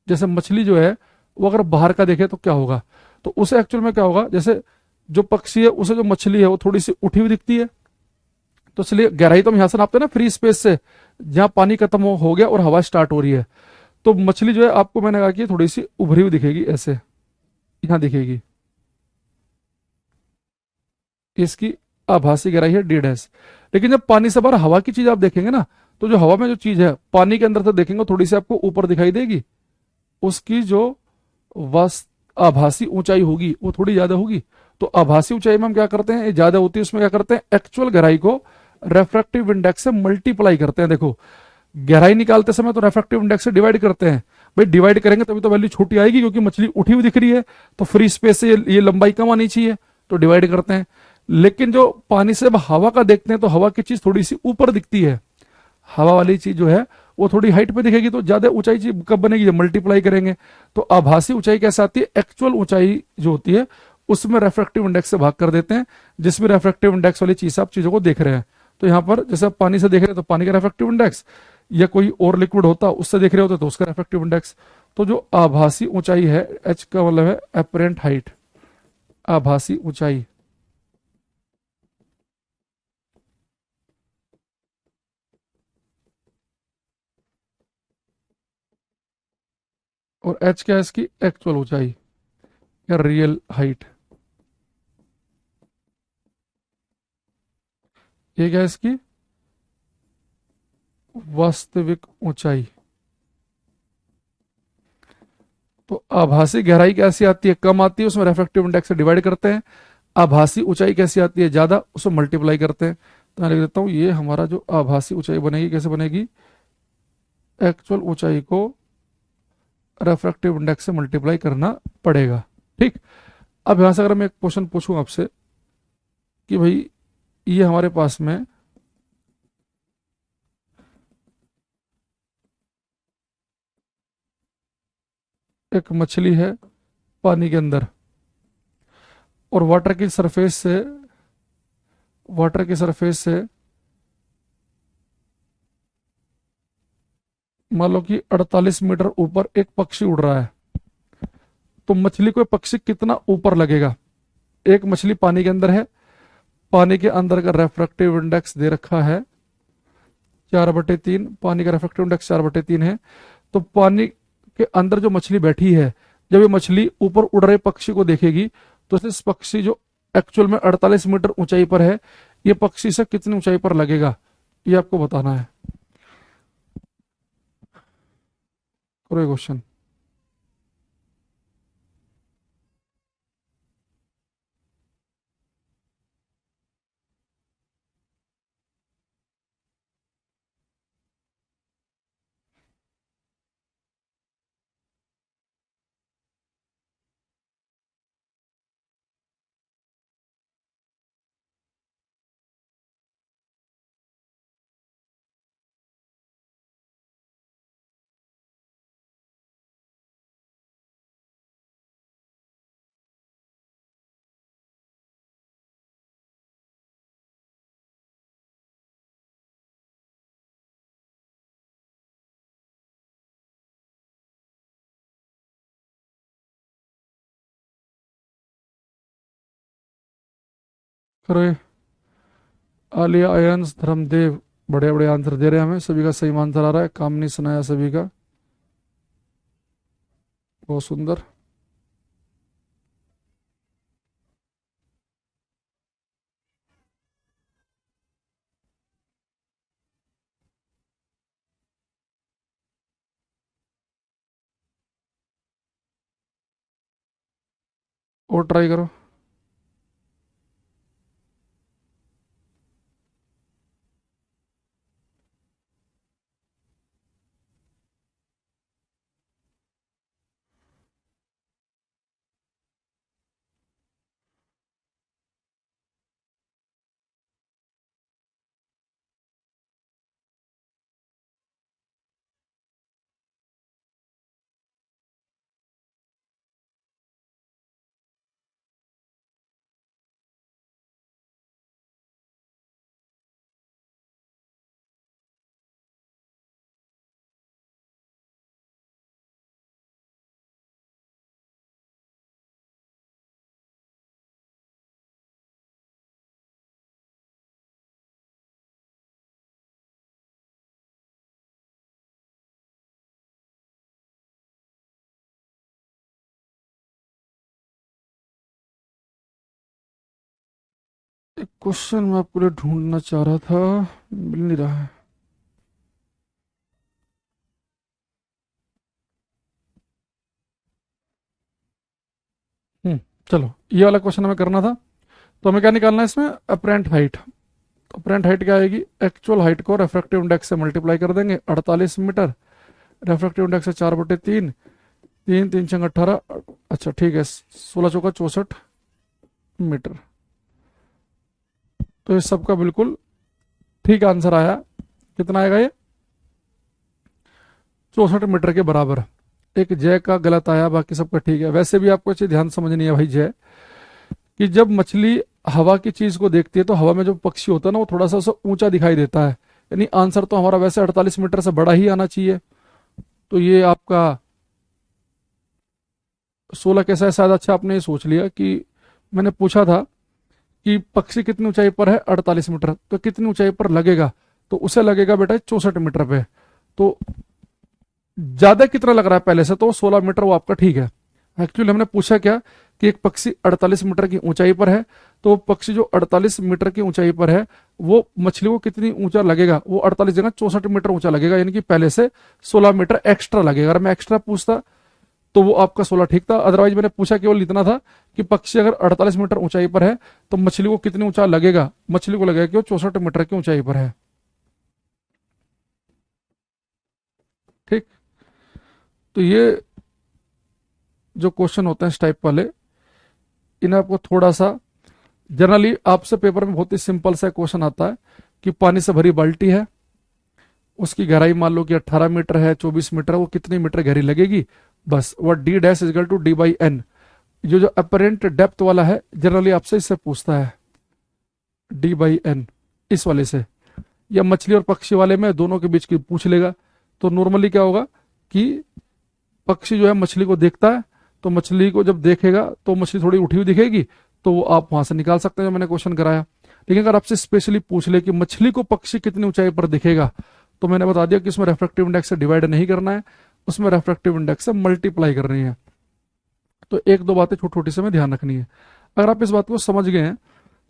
जैसे मछली जो है वो अगर बाहर का देखे तो क्या होगा, तो उसे एक्चुअल में क्या होगा, जैसे जो पक्षी है उसे जो मछली है वो थोड़ी सी उठी हुई दिखती है। तो इसलिए गहराई तो हम यहां से नापते हैं ना फ्री स्पेस से, जहां पानी खत्म हो गया और हवा स्टार्ट हो रही है। तो मछली जो है आपको मैंने कहा कि थोड़ी सी उभरी हुई दिखेगी, ऐसे यहां दिखेगी, इसकी आभासी गहराई है डी डैश। लेकिन जब पानी से बाहर हवा की चीज आप देखेंगे ना, तो जो हवा में जो चीज है पानी के अंदर से देखेंगे थोड़ी सी आपको ऊपर दिखाई देगी, उसकी जो वास्त आभासी ऊंचाई होगी वो थोड़ी ज्यादा होगी। तो आभासी ऊंचाई में हम क्या करते हैं, ज्यादा होती है उसमें क्या करते हैं, एक्चुअल गहराई को रेफ्रेक्टिव इंडेक्स से मल्टीप्लाई करते हैं। देखो गहराई निकालते समय तो रेफ्रेक्टिव इंडेक्स से डिवाइड करते हैं, भाई डिवाइड करेंगे तभी तो वैल्यू छोटी आएगी, क्योंकि मछली उठी हुई दिख रही है तो फ्री स्पेस से ये लंबाई कम आनी चाहिए, तो डिवाइड करते हैं। लेकिन जो पानी से हवा का देखते हैं तो हवा की चीज थोड़ी सी ऊपर दिखती है, हवा वाली चीज जो है वो थोड़ी हाइट पे दिखेगी, तो ज्यादा ऊंचाई चीज कब बनेगी, जब मल्टीप्लाई करेंगे। तो आभासी ऊंचाई कैसे आती है, एक्चुअल ऊंचाई जो होती है उसमें रेफ्रेक्टिव इंडेक्स से भाग कर देते हैं, जिसमें रेफ्रेक्टिव इंडेक्स वाली चीज आप चीजों को देख रहे हैं। तो यहाँ पर जैसे आप पानी से देख रहे हैं तो पानी का रेफ्रेक्टिव इंडेक्स, या कोई और लिक्विड होता उससे देख रहे होते तो उसका रेफ्रेक्टिव इंडेक्स। तो जो आभासी ऊंचाई है, एच का मतलब है एपरेंट हाइट, आभासी ऊंचाई, और एच क्या है इसकी एक्चुअल ऊंचाई या रियल हाइट, ये क्या है इसकी वास्तविक ऊंचाई। तो आभासी गहराई कैसी आती है, कम आती है, उसमें रेफ्रेक्टिव इंडेक्स से डिवाइड करते हैं। आभासी ऊंचाई कैसी आती है, ज्यादा, उसको मल्टीप्लाई करते हैं। तो मैं लिख देता हूं, ये हमारा जो आभासी ऊंचाई बनेगी कैसे बनेगी, एक्चुअल ऊंचाई को रेफ्रेक्टिव इंडेक्स से मल्टीप्लाई करना पड़ेगा। ठीक, अब यहां से अगर मैं एक क्वेश्चन पूछूं आपसे कि भाई ये हमारे पास में एक मछली है पानी के अंदर, और वाटर की सरफेस से मान लो कि 48 मीटर ऊपर एक पक्षी उड़ रहा है। तो मछली को पक्षी कितना ऊपर लगेगा। एक मछली पानी के अंदर है, पानी के अंदर का रेफ्रेक्टिव इंडेक्स दे रखा है 4/3, पानी का रेफ्रेक्टिव इंडेक्स 4/3 है। तो पानी के अंदर जो मछली बैठी है, जब ये मछली ऊपर उड़ रहे पक्षी को देखेगी तो इस पक्षी जो एक्चुअल में 48 मीटर ऊंचाई पर है, ये पक्षी से कितनी ऊंचाई पर लगेगा, ये आपको बताना है। करो क्वेश्चन। करो ये। आलिया, अयंस, धर्मदेव बड़े बड़े आंसर दे रहे हैं हमें, सभी का सही आंसर आ रहा है। काम नहीं सुनाया सभी का, बहुत सुंदर। और ट्राई करो। एक क्वेश्चन मैं आपके लिए ढूंढना चाह रहा था, मिल नहीं रहा है। हम्म चलो, ये वाला क्वेश्चन हमें करना था। तो हमें क्या निकालना है इसमें, अपरेंट हाइट। तो अपरेंट हाइट क्या आएगी, एक्चुअल हाइट को रेफ्रेक्टिव इंडेक्स से मल्टीप्लाई कर देंगे, 48 मीटर, रेफ्रेक्टिव इंडेक्स है 4/3, 3×3=18। अच्छा ठीक है, 16×4 = 64 मीटर। तो इस सब का बिल्कुल ठीक आंसर आया। कितना आएगा ये, 64 मीटर के बराबर। एक जय का गलत आया, बाकी सबका ठीक है। वैसे भी आपको अच्छी ध्यान समझनी है भाई जय, कि जब मछली हवा की चीज को देखती है तो हवा में जो पक्षी होता है ना, वो थोड़ा सा उसे ऊंचा दिखाई देता है। यानी आंसर तो हमारा वैसे 48 मीटर से बड़ा ही आना चाहिए। तो ये आपका 16 कैसा है, शायद अच्छा आपने ये सोच लिया कि मैंने पूछा था कि पक्षी कितनी ऊंचाई पर है, 48 मीटर, तो कितनी ऊंचाई पर लगेगा, तो उसे लगेगा बेटा 64 मीटर पे। तो ज्यादा कितना लग रहा है पहले से, तो 16 मीटर वो आपका ठीक है। एक्चुअली हमने पूछा क्या, कि एक पक्षी 48 मीटर की ऊंचाई पर है, तो पक्षी जो 48 मीटर की ऊंचाई पर है, वो मछली को कितनी ऊंचा लगेगा, वो 48 जगह 64 मीटर ऊंचा लगेगा, यानी कि पहले से 16 मीटर एक्स्ट्रा लगेगा। अगर मैं एक्स्ट्रा पूछता तो वो आपका 16 ठीक था। अदरवाइज मैंने पूछा केवल इतना था कि पक्षी अगर 48 मीटर ऊंचाई पर है तो मछली को कितनी ऊंचा लगेगा, मछली को लगेगा कि वो 64 मीटर की ऊंचाई पर है। ठीक। तो ये जो क्वेश्चन होते हैं इस टाइप वाले, इन्हें आपको थोड़ा सा, जनरली आपसे पेपर में बहुत ही सिंपल सा क्वेश्चन आता है कि पानी से भरी बाल्टी है, उसकी गहराई मान लो कि 18 मीटर है, 24 मीटर है, वो कितनी मीटर गहरी लगेगी, बस वह D' = D/N। जो अपरेंट डेप्थ वाला है जनरली आपसे इससे पूछता है, D/N, इस वाले से। या मछली और पक्षी वाले में दोनों के बीच की पूछ लेगा। तो नॉर्मली क्या होगा कि पक्षी जो है मछली को देखता है तो मछली को जब देखेगा तो मछली थोड़ी उठी हुई दिखेगी, तो वो आप वहां से निकाल सकते हैं जो मैंने क्वेश्चन कराया। लेकिन अगर आपसे स्पेशली पूछ ले कि मछली को पक्षी कितनी ऊंचाई पर दिखेगा, तो मैंने बता दिया कि इसमें रेफ्रेक्टिव इंडेक्स से डिवाइड नहीं करना है, उसमें रेफ्रेक्टिव इंडेक्स से मल्टीप्लाई करनी है। तो एक दो बातें छोटी छोटी से में ध्यान रखनी है। अगर आप इस बात को समझ गए हैं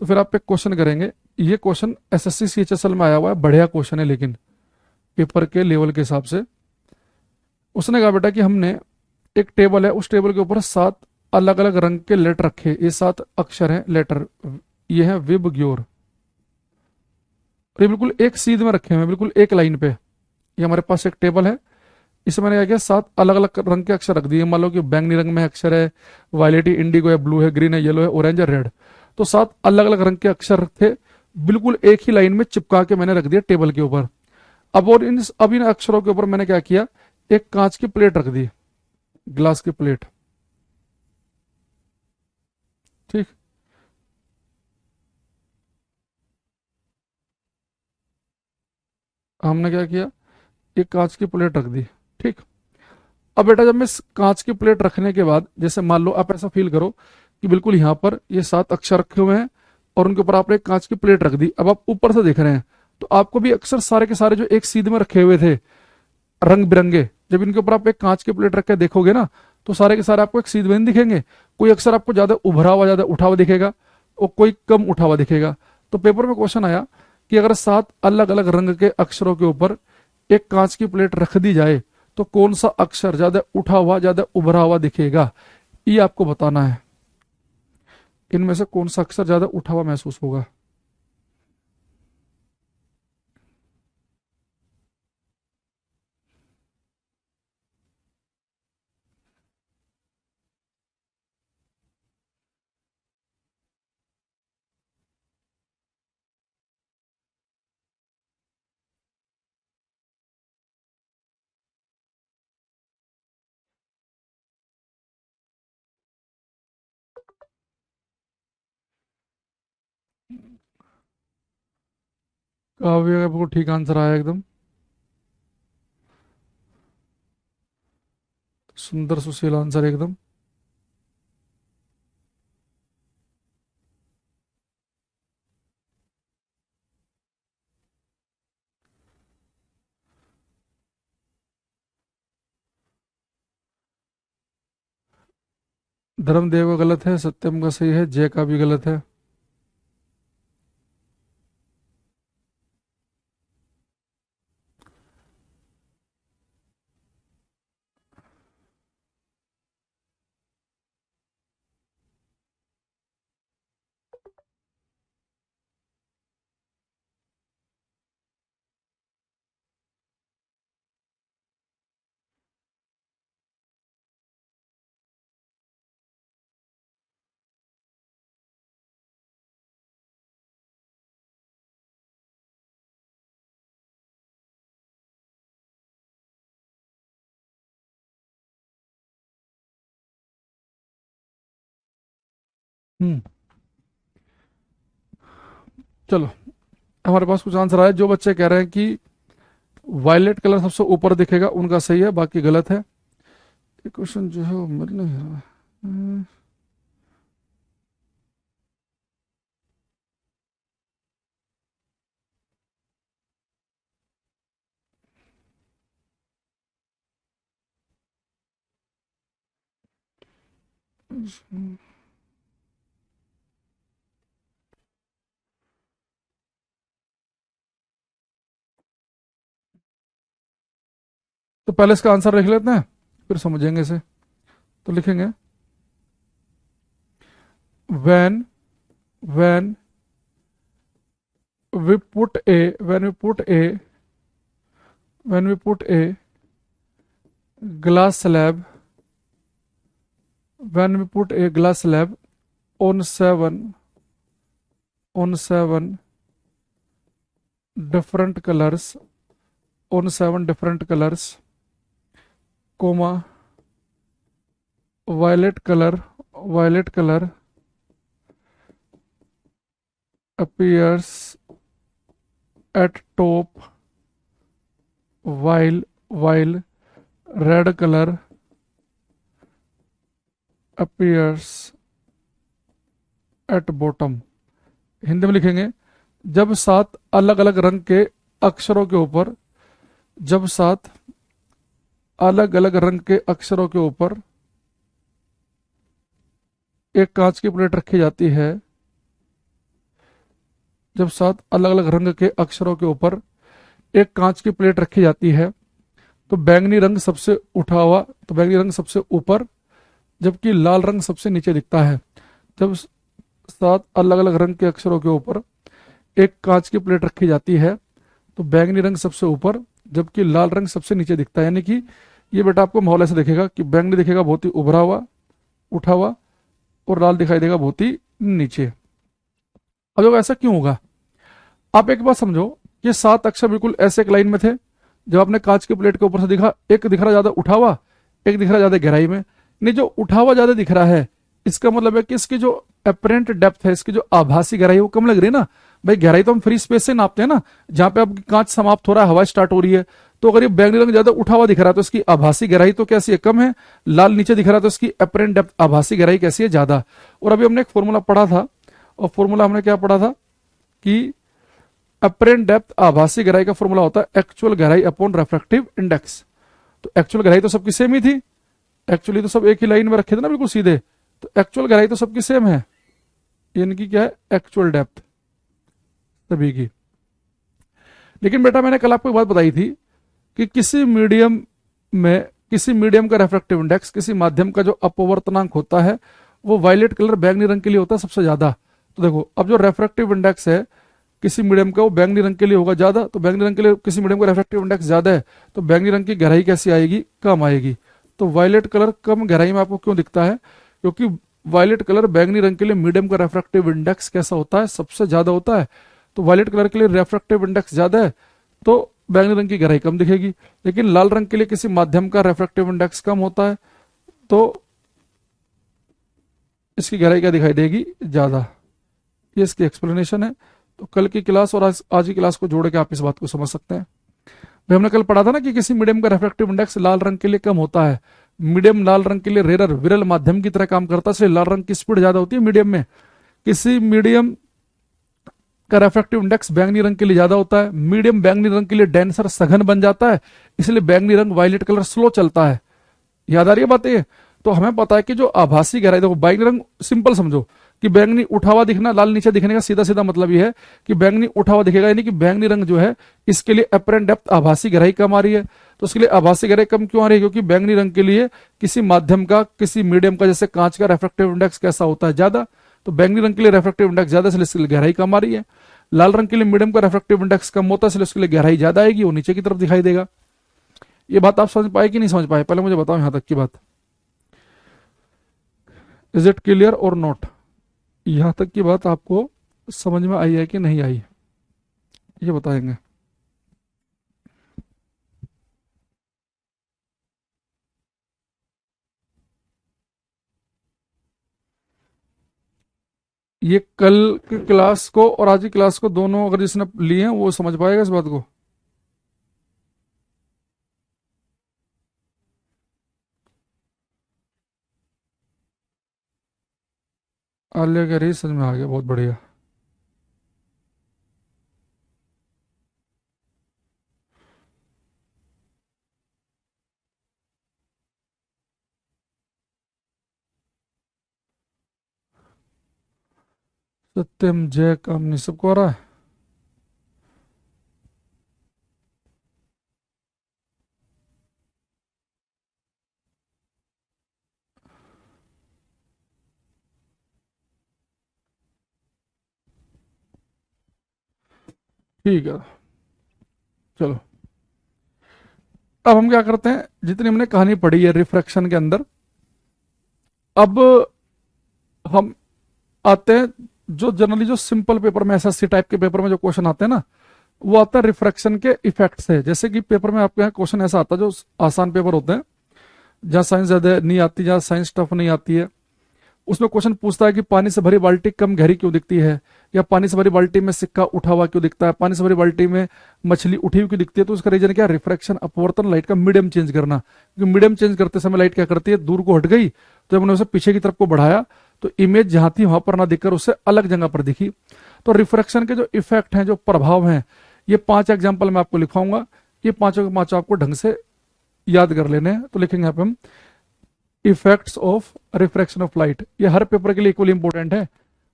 तो फिर आप एक क्वेश्चन करेंगे। ये क्वेश्चन एसएससी सीएचएसएल में आया हुआ है, बढ़िया क्वेश्चन है लेकिन पेपर के लेवल के हिसाब से। उसने कहा बेटा कि हमने एक टेबल है, उस टेबल के ऊपर 7 अलग अलग रंग के लेटर रखे, ये 7 अक्षर हैं लेटर, ये है विब ग्योर। ये बिल्कुल एक सीध में रखे हुए हैं, बिल्कुल एक लाइन पे। ये हमारे पास एक टेबल है, इसमें मैंने क्या किया 7 अलग अलग रंग के अक्षर रख दिए। मान लो कि बैंगनी रंग में अक्षर है, वायलेट, इंडिगो है, ब्लू है, ग्रीन है, येलो है, ऑरेंज है, रेड। तो 7 अलग अलग रंग के अक्षर थे, बिल्कुल एक ही लाइन में चिपका के मैंने रख दिया टेबल के ऊपर। अब इन अक्षरों के ऊपर मैंने क्या किया, एक कांच की प्लेट रख दी, ग्लास की प्लेट। ठीक, हमने क्या किया, एक कांच की प्लेट रख दी। ठीक, अब बेटा जब मैं इस कांच की प्लेट रखने के बाद, जैसे मान लो आप ऐसा फील करो कि बिल्कुल यहां पर ये 7 अक्षर रखे हुए हैं और उनके ऊपर आपने एक कांच की प्लेट रख दी। अब आप ऊपर से देख रहे हैं तो आपको भी अक्षर सारे के सारे जो एक सीध में रखे हुए थे रंग बिरंगे, जब इनके ऊपर आप एक कांच की प्लेट रख के देखोगे ना, तो सारे के सारे आपको एक सीध में नहीं दिखेंगे। कोई अक्षर आपको ज्यादा उभरा हुआ, ज्यादा उठा हुआ दिखेगा और कोई कम उठा हुआ दिखेगा। तो पेपर में क्वेश्चन आया कि अगर 7 अलग अलग रंग के अक्षरों के ऊपर एक कांच की प्लेट रख दी जाए तो कौन सा अक्षर ज्यादा उठा हुआ, ज्यादा उभरा हुआ दिखेगा, ये आपको बताना है। इनमें से कौन सा अक्षर ज्यादा उठा हुआ महसूस होगा। काव्य का बिल्कुल ठीक आंसर आया एकदम, सुंदर सुशील आंसर एकदम। धर्मदेव का गलत है, सत्यम का सही है, जय का भी गलत है। हम्म, चलो हमारे पास कुछ आंसर आए। जो बच्चे कह रहे हैं कि वायलेट कलर सबसे ऊपर दिखेगा, उनका सही है, बाकी गलत है। ये क्वेश्चन जो है वो मिल नहीं रहा है। तो पहले इसका आंसर लिख लेते हैं, फिर समझेंगे इसे। तो लिखेंगे when when we put a when we put a when we put a glass slab when we put a glass slab on seven different colors on 7 different colors, comma violet color appears at top, while red color appears at bottom. Hindi में लिखेंगे, जब 7 अलग अलग रंग के अक्षरों के ऊपर, जब 7 अलग अलग रंग के अक्षरों के ऊपर एक कांच की प्लेट रखी जाती है, जब 7 अलग अलग रंग के अक्षरों के ऊपर एक कांच की प्लेट रखी जाती है, तो बैंगनी रंग सबसे उठा हुआ, तो बैंगनी रंग सबसे ऊपर, जबकि लाल रंग सबसे नीचे दिखता है। जब 7 अलग अलग रंग के अक्षरों के ऊपर एक कांच की प्लेट रखी जाती है, तो बैंगनी रंग सबसे ऊपर, जबकि लाल रंग सबसे नीचे दिखता है। यानी कि ये बेटा आपको माहौल ऐसे दिखेगा कि बैंगनी दिखेगा बहुत ही उभरा हुआ, उठा हुआ, और लाल दिखाई देगा बहुत ही नीचे। अब जब ऐसा क्यों होगा, आप एक बात समझो, ये 7 अक्षर बिल्कुल ऐसे एक लाइन में थे। जब आपने कांच की प्लेट के ऊपर से दिखा, एक दिख रहा ज्यादा उठा हुआ, एक दिख रहा ज्यादा गहराई में। नहीं, जो उठा हुआ ज्यादा दिख रहा है, इसका मतलब है कि इसकी जो अपेरेंट डेप्थ है, इसकी जो आभासी गहराई है, वो कम लग रही है ना। भाई गहराई तो हम फ्री स्पेस से नापते हैं ना, जहां पे अब कांच समाप्त हो रहा है, हवा स्टार्ट हो रही है। तो अगर ये बैंगनी रंग ज्यादा उठा हुआ दिख रहा है, तो इसकी आभासी गहराई तो कैसी है, कम है। लाल नीचे दिख रहा है, तो इसकी अपेरेंट डेप्थ, आभासी गहराई कैसी है, ज्यादा। और अभी हमने एक फॉर्मूला पढ़ा था, और फॉर्मूला हमने क्या पढ़ा था कि अपेरेंट डेप्थ, आभासी गहराई का फॉर्मूला होता है एक्चुअल गहराई अपॉन रेफ्रेक्टिव इंडेक्स। तो एक्चुअल गहराई तो सबकी सेम ही थी, एक्चुअली तो सब एक ही लाइन में रखे थे ना, बिल्कुल सीधे। तो एक्चुअल गहराई तो सबकी सेम है, यानी कि क्या है, एक्चुअल डेप्थ सभी की। लेकिन बेटा मैंने कल आपको एक बात बताई थी कि किसी मीडियम में, किसी मीडियम का रेफ्रेक्टिव इंडेक्स, किसी माध्यम का जो अपवर्तनांक होता है, वो वायलेट कलर बैंगनी रंग के लिए होता है सबसे ज्यादा। तो देखो, अब जो रेफ्रेक्टिव इंडेक्स है किसी मीडियम का, वो बैंगनी रंग के लिए होगा ज्यादा। तो बैंगनी रंग के लिए किसी मीडियम का रेफ्रेक्टिव इंडेक्स ज्यादा है, तो बैंगनी रंग की गहराई कैसी आएगी, कम आएगी। तो वायलेट कलर कम गहराई में आपको क्यों दिखता है, क्योंकि वायलेट कलर बैंगनी रंग के लिए मीडियम का रेफ्रेक्टिव इंडेक्स कैसा होता है, सबसे ज्यादा होता है। तो वायलेट कलर के लिए रेफ्रेक्टिव इंडेक्स ज्यादा है, तो बैंगनी रंग की गहराई कम दिखेगी। लेकिन लाल रंग के लिए किसी माध्यम का रेफ्रेक्टिव इंडेक्स कम होता है, तो इसकी गहराई क्या दिखाई देगी, ज्यादा। ये इसकी एक्सप्लेनेशन है। तो कल की क्लास और आज की क्लास को जोड़ के आप इस बात को समझ सकते हैं। भाई हमने कल पढ़ा था ना कि किसी मीडियम का रेफ्रेक्टिव इंडेक्स लाल रंग के लिए कम होता है। मीडियम लाल रंग के लिए रेरर, विरल माध्यम की तरह काम करता है, इसलिए लाल रंग की स्पीड ज्यादा होती है मीडियम में। किसी मीडियम का रेफ्रेक्टिव इंडेक्स बैंगनी रंग के लिए ज्यादा होता है। मीडियम बैंगनी रंग के लिए डेंसर, सघन बन जाता है, इसलिए बैंगनी रंग वायलेट कलर स्लो चलता है। याद आ रही है बात ये। तो हमें पता है कि जो आभासी गहराई, देखो बैंगनी रंग सिंपल समझो कि बैंगनी उठा हुआ दिखना, लाल नीचे दिखने का सीधा सीधा मतलब ये है कि बैंगनी उठा हुआ दिखेगा, यानी कि बैंगनी रंग जो है इसके लिए अपेरेंट डेप्थ, आभासी गहराई कम आ रही है। तो उसके लिए आभासी गहराई कम क्यों आ रही है, क्योंकि बैंगनी रंग के लिए किसी माध्यम का, किसी मीडियम का, जैसे कांच का रेफ्रेक्टिव इंडेक्स कैसा होता है, ज्यादा। तो बैंगनी रंग के लिए रेफ्रेक्टिव इंडेक्स ज्यादा, इसलिए इसके लिए गहराई कम आ रही है। लाल रंग के लिए मीडियम का रेफ्रेक्टिव इंडेक्स कम होता है, इसलिए उसके लिए गहराई ज्यादा आएगी, वो नीचे की तरफ दिखाई देगा। ये बात आप समझ पाए कि नहीं समझ पाए, पहले मुझे बताओ यहां तक की बात। इज इट क्लियर और नॉट, यहां तक की बात आपको समझ में आई है कि नहीं आई, ये बताएंगे। ये कल की क्लास को और आज की क्लास को दोनों अगर जिसने लिए हैं वो समझ पाएगा इस बात को। आलिया कह रही समझ में आ गया, बहुत बढ़िया। सत्यम, जय, कामनी सबको आ रहा है। ठीक है, चलो। अब हम क्या करते हैं, जितनी हमने कहानी पढ़ी है रिफ्रैक्शन के अंदर, अब हम आते हैं जो जनरली जो सिंपल पेपर में, एसएससी टाइप के पेपर में जो क्वेश्चन आते हैं ना, वो आता है रिफ्रैक्शन के इफेक्ट से। जैसे कि पेपर में आपके यहाँ क्वेश्चन ऐसा आता है, जो आसान पेपर होते हैं, जहाँ साइंस ज्यादा नहीं आती, जहाँ साइंस टफ नहीं आती है, उसमें क्वेश्चन पूछता है कि पानी से भरी बाल्टी कम गहरी क्यों दिखती है, या पानी से भरी बाल्टी में सिक्का उठा हुआ क्यों दिखता है, पानी से भरी बाल्टी में मछली उठी हुई क्यों दिखती है। तो उसका रीजन क्या, रिफ्रैक्शन, अपवर्तन, लाइट का मीडियम चेंज करना। क्योंकि मीडियम चेंज करते समय लाइट क्या करती है, दूर को हट गई तो जब उन्होंने उसे पीछे की तरफ को बढ़ाया तो इमेज जहां थी वहां पर ना दिखकर उससे अलग जगह पर दिखी। तो रिफ्रैक्शन के जो इफेक्ट हैं, जो प्रभाव हैं, ये 5 एग्जाम्पल मैं आपको लिखवाऊंगा। ये पांचों के पांचों आपको ढंग से याद कर लेने हैं। तो लिखेंगे यहाँ पे हम effects of refraction of light. ये हर पेपर के लिए इक्वली इंपॉर्टेंट है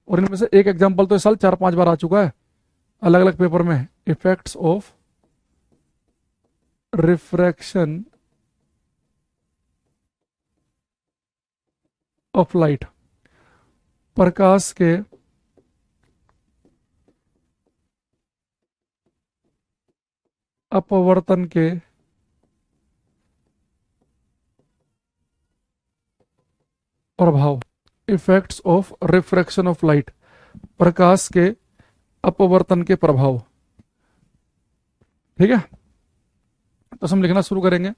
और इनमें से एक एग्जाम्पल तो इस साल 4-5 बार आ चुका है अलग अलग पेपर में। Effects of refraction of light, प्रकाश के अपवर्तन के प्रभाव। Effects of refraction of light, प्रकाश के अपवर्तन के प्रभाव। ठीक है, तो हम लिखना शुरू करेंगे।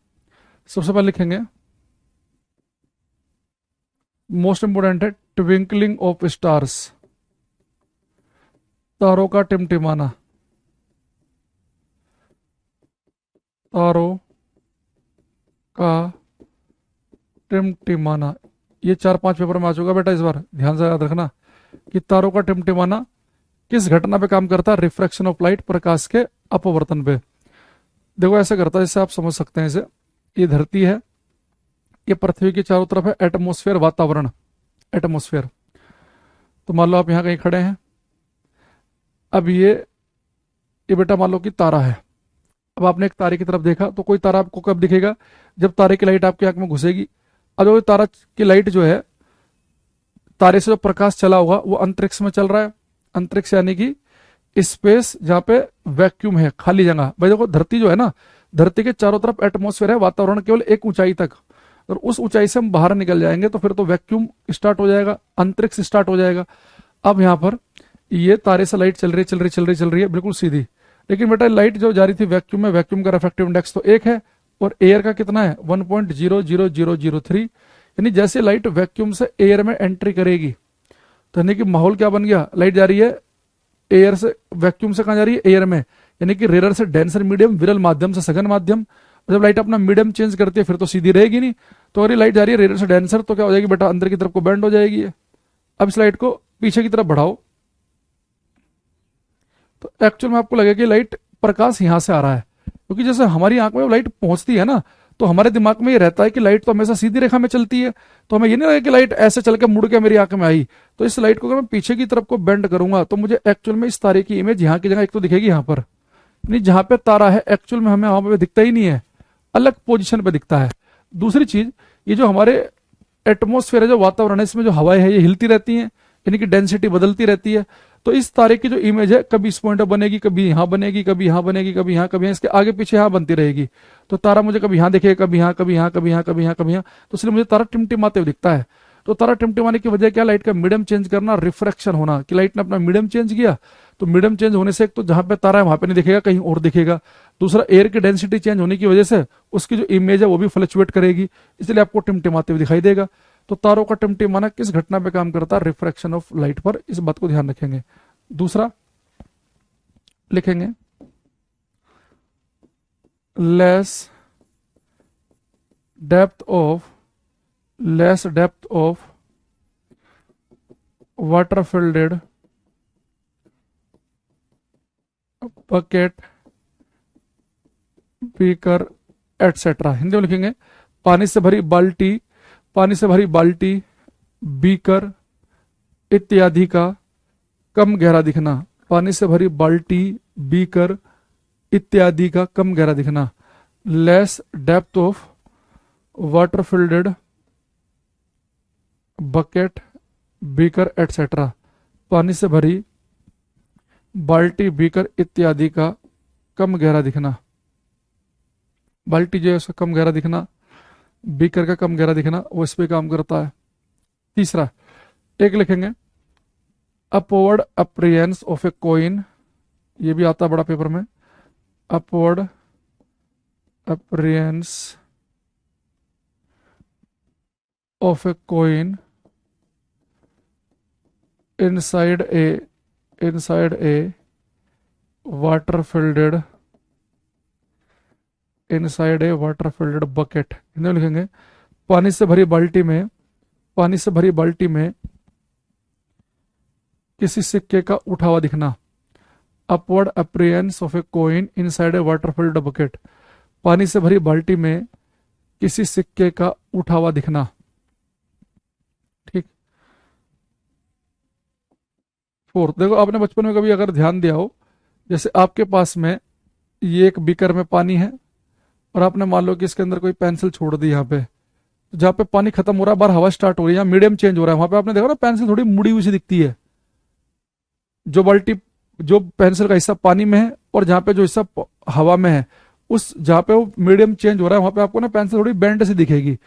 सबसे पहले लिखेंगे मोस्ट इंपोर्टेंट है ट्विंकलिंग ऑफ स्टार्स, तारों का टिमटिमाना। तारों का टिमटिमाना, ये 4-5 पेपर में आ चुका बेटा इस बार, ध्यान से याद रखना कि तारों का टिमटिमाना किस घटना पे काम करता है? रिफ्रैक्शन ऑफ लाइट, प्रकाश के अपवर्तन पे। देखो ऐसे करता है, जैसे आप समझ सकते हैं इसे। ये धरती है, ये पृथ्वी के चारों तरफ है एटमॉस्फेयर, वातावरण, एटमॉस्फेयर। तो मान लो आप यहां कहीं खड़े हैं। अब ये बेटा मान लो कि तारा है। अब आपने एक तारे की तरफ देखा, तो कोई तारा आपको कब दिखेगा? जब तारे की लाइट आपकी आंख में घुसेगी। अब वो तारा की लाइट जो है, तारे से जो प्रकाश चला होगा वो अंतरिक्ष में चल रहा है। अंतरिक्ष यानी कि स्पेस, जहां पे वैक्यूम है, खाली जगह। भाई देखो धरती जो है ना, धरती के चारों तरफ एटमॉस्फेयर है, वातावरण केवल एक ऊंचाई तक, और उस ऊंचाई से हम बाहर निकल जाएंगे तो फिर तो वैक्यूम स्टार्ट हो जाएगा, अंतरिक्ष स्टार्ट हो जाएगा। अब यहाँ पर ये तारे से लाइट चल रही चल रही चल रही चल रही है बिल्कुल सीधी, लेकिन बेटा लाइट जो जा रही थी वैक्यूम में, वैक्यूम का रिफ्रैक्टिव इंडेक्स तो 1 है और एयर का कितना है? 1.00003। यानी जैसे लाइट वैक्यूम से एयर में एंट्री करेगी, तो यानी कि माहौल क्या बन गया? लाइट जा रही है एयर से, वैक्यूम से कहां जा रही है? एयर में। यानी कि रेयर से डेंसर मीडियम, विरल माध्यम से सघन माध्यम। जब लाइट अपना मीडियम चेंज करती है फिर तो सीधी रहेगी नहीं। तो अगर लाइट जा रही है रेयर से डेंसर, तो क्या हो जाएगी बेटा? अंदर की तरफ को बेंड हो जाएगी ये। अब इस लाइट को पीछे की तरफ बढ़ाओ, तो एक्चुअल में आपको लगेगा कि लाइट, प्रकाश यहां से आ रहा है, क्योंकि जैसे हमारी आंख में लाइट पहुंचती है ना, तो हमारे दिमाग में ये रहता है कि लाइट तो हमेशा सीधी रेखा में चलती है, तो हमें ये नहीं लगेगा कि लाइट ऐसे चल के मुड़ के मेरी आंख में आई। तो इस लाइट को अगर मैं पीछे की तरफ को बेंड करूंगा तो मुझे एक्चुअल में इस तारे की इमेज यहाँ की जगह एक तो दिखेगी, यहाँ पर नहीं, जहां पे तारा है एक्चुअल में हमें वहां पे दिखता ही नहीं है, अलग पोजीशन पे दिखता है। दूसरी चीज, ये जो हमारे एटमोस्फेयर है, जो वातावरण है, इसमें जो हवाएं है ये हिलती रहती हैं, यानी कि डेंसिटी बदलती रहती है। तो इस तारे की जो इमेज है कभी इस पॉइंट पर बनेगी, कभी यहाँ बनेगी, कभी यहाँ बनेगी, कभी यहाँ, कभी यहाँ, इसके आगे पीछे यहाँ बनती रहेगी। तो तारा मुझे कभी यहाँ दिखेगा, कभी यहाँ, कभी यहाँ, कभी यहाँ, कभी यहाँ, कभी यहाँ। तो इसलिए मुझे तारा टिमटिमाते हुए दिखता है। तो तारा टिमटिमाने की वजह क्या? लाइट का मीडियम चेंज करना, रिफ्रैक्शन होना, कि लाइट ने अपना मीडियम चेंज किया। तो मीडियम चेंज होने से एक तो जहां पे तारा है वहां पे नहीं दिखेगा, कहीं और दिखेगा। दूसरा, एयर की डेंसिटी चेंज होने की वजह से उसकी जो इमेज है वो भी फ्लक्चुएट करेगी, इसलिए आपको टिमटिमाते हुए दिखाई देगा। तो तारों का टिमटिमाना किस घटना पे काम करता है? रिफ्रैक्शन ऑफ लाइट पर। इस बात को ध्यान रखेंगे। दूसरा लिखेंगे less depth of water fielded bucket, beaker etcetera. Hindi में लिखेंगे पानी से भरी बाल्टी, पानी से भरी बाल्टी, बीकर इत्यादि का कम गहरा दिखना। पानी से भरी बाल्टी, बीकर इत्यादि का कम गहरा दिखना। Less depth of water fielded bucket, beaker etcetera. पानी से भरी बाल्टी, बीकर इत्यादि का कम गहरा दिखना। बाल्टी जो है उसका कम गहरा दिखना, बीकर का कम गहरा दिखना, वो इस पे काम करता है। तीसरा एक लिखेंगे अपवर्ड अप्रियंस ऑफ ए कॉइन, ये भी आता है बड़ा पेपर में। Upward अप्रियंस of a coin inside a water fielded bucket. इन्हें लिखेंगे पानी से भरी बाल्टी में पानी से भरी बाल्टी में किसी सिक्के का उठा हुआ दिखना। Upward appearance of a coin inside a water field bucket. पानी से भरी बाल्टी में किसी सिक्के का उठा हुआ दिखना। ठीक। फोर्थ, देखो आपने बचपन में कभी अगर ध्यान दिया हो, जैसे आपके पास में ये एक बीकर में पानी है और आपने मान लो कि इसके अंदर कोई पेंसिल छोड़ दी यहाँ पे, जहाँ पे पानी खत्म हो रहा है, बाहर हवा स्टार्ट हो रही है, मीडियम चेंज हो रहा है, वहां पे आपने देखा ना पेंसिल थोड़ी मुड़ी हुई सी दिखती है। जो बाल्टी, जो पेंसिल का हिस्सा पानी में है और जहाँ पे जो हिस्सा हवा में है, उस जहाँ पे वो मीडियम चेंज हो रहा है वहां पे आपको ना पेंसिल थोड़ी बेंड सी दिखेगी।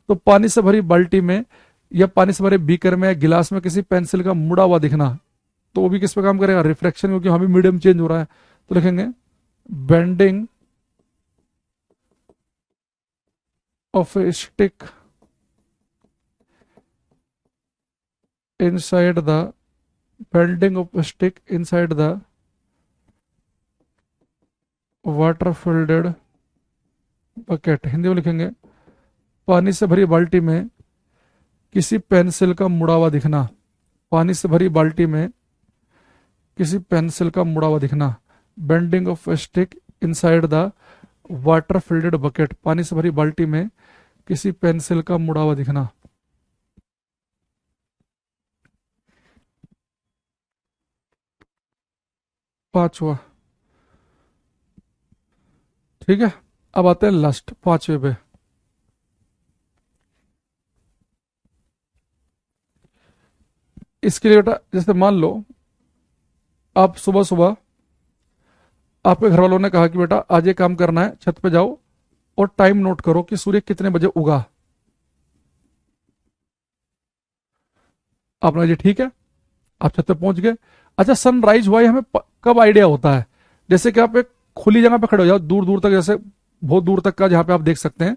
तो पानी से भरी बाल्टी में या पानी से भरे बीकर में या गिलास में किसी पेंसिल का मुड़ा हुआ दिखना, तो वो भी किस पे काम करेगा? रिफ्रैक्शन, क्योंकि वहां भी मीडियम चेंज हो रहा है। तो लिखेंगे bending of A stick inside the bending of a stick inside the water filled bucket। Hindi में लिखेंगे पानी से भरी बाल्टी में किसी पेंसिल का मुड़ा हुआ दिखना। पानी से भरी बाल्टी में किसी पेंसिल का मुड़ा हुआ दिखना। Bending of A stick inside the water field bucket. पानी से भरी बाल्टी में किसी पेंसिल का मुड़ा हुआ दिखना। पांचवा, ठीक है। अब आते हैं लास्ट पांचवे पे। इसके लिए बेटा जैसे मान लो आप सुबह सुबह, आपके घर वालों ने कहा कि बेटा आज ये काम करना है, छत पे जाओ और टाइम नोट करो कि सूर्य कितने बजे उगा। आपने जी ठीक है, आप छत पे पहुंच गए। अच्छा, सनराइज हुआ है हमें कब आइडिया होता है? जैसे कि आप एक खुली जगह पे खड़े हो जाओ, दूर दूर तक, जैसे बहुत दूर तक का जहां पे आप देख सकते हैं,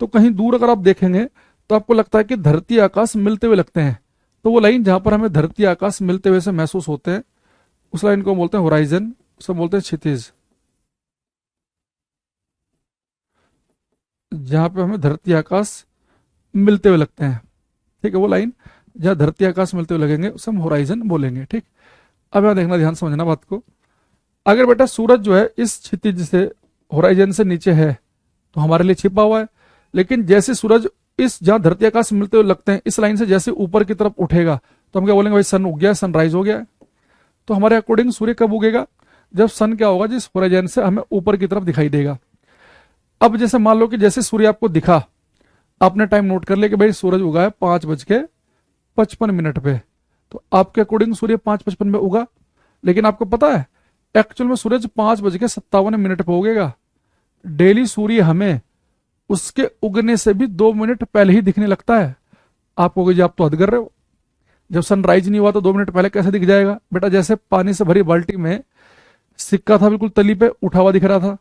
तो कहीं दूर अगर आप देखेंगे तो आपको लगता है कि धरती आकाश मिलते हुए लगते हैं। तो वो लाइन जहां पर हमें धरती आकाश मिलते हुए से महसूस होते हैं, उस लाइन को बोलते हैं होराइजन, उसे बोलते हैं क्षितिज। जहां पे हमें धरती आकाश मिलते हुए लगते हैं, ठीक है, वो लाइन जहां धरती आकाश मिलते हुए लगेंगे उसे हम होराइजन बोलेंगे। ठीक। अब यहां देखना, ध्यान समझना बात को। अगर बेटा सूरज जो है इस क्षितिज से, होराइजन से नीचे है, तो हमारे लिए छिपा हुआ है। लेकिन जैसे सूरज इस जहां धरती आकाश मिलते हुए लगते हैं इस लाइन से जैसे ऊपर की तरफ उठेगा, तो हम क्या बोलेंगे? भाई सन उग गया, सनराइज हो गया है। तो हमारे अकॉर्डिंग सूर्य कब उगेगा? जब सन क्या होगा, जिस होराइजन से हमें ऊपर की तरफ दिखाई देगा। अब जैसे मान लो कि जैसे सूर्य आपको दिखा, आपने टाइम नोट कर लिया कि भाई सूरज उगा है 5:55 पे, तो आपके अकॉर्डिंग सूर्य 5:55 पे उगा। लेकिन आपको पता है एक्चुअल में सूरज 5:57 पे उगेगा। डेली सूर्य हमें उसके उगने से भी 2 मिनट पहले ही दिखने लगता है। आप कहोगे जी आप तो हद कर रहे हो, जब सनराइज नहीं हुआ तो 2 मिनट पहले कैसे दिख जाएगा? बेटा जैसे पानी से भरी बाल्टी में सिक्का था बिल्कुल तली पे उठा हुआ दिख रहा था,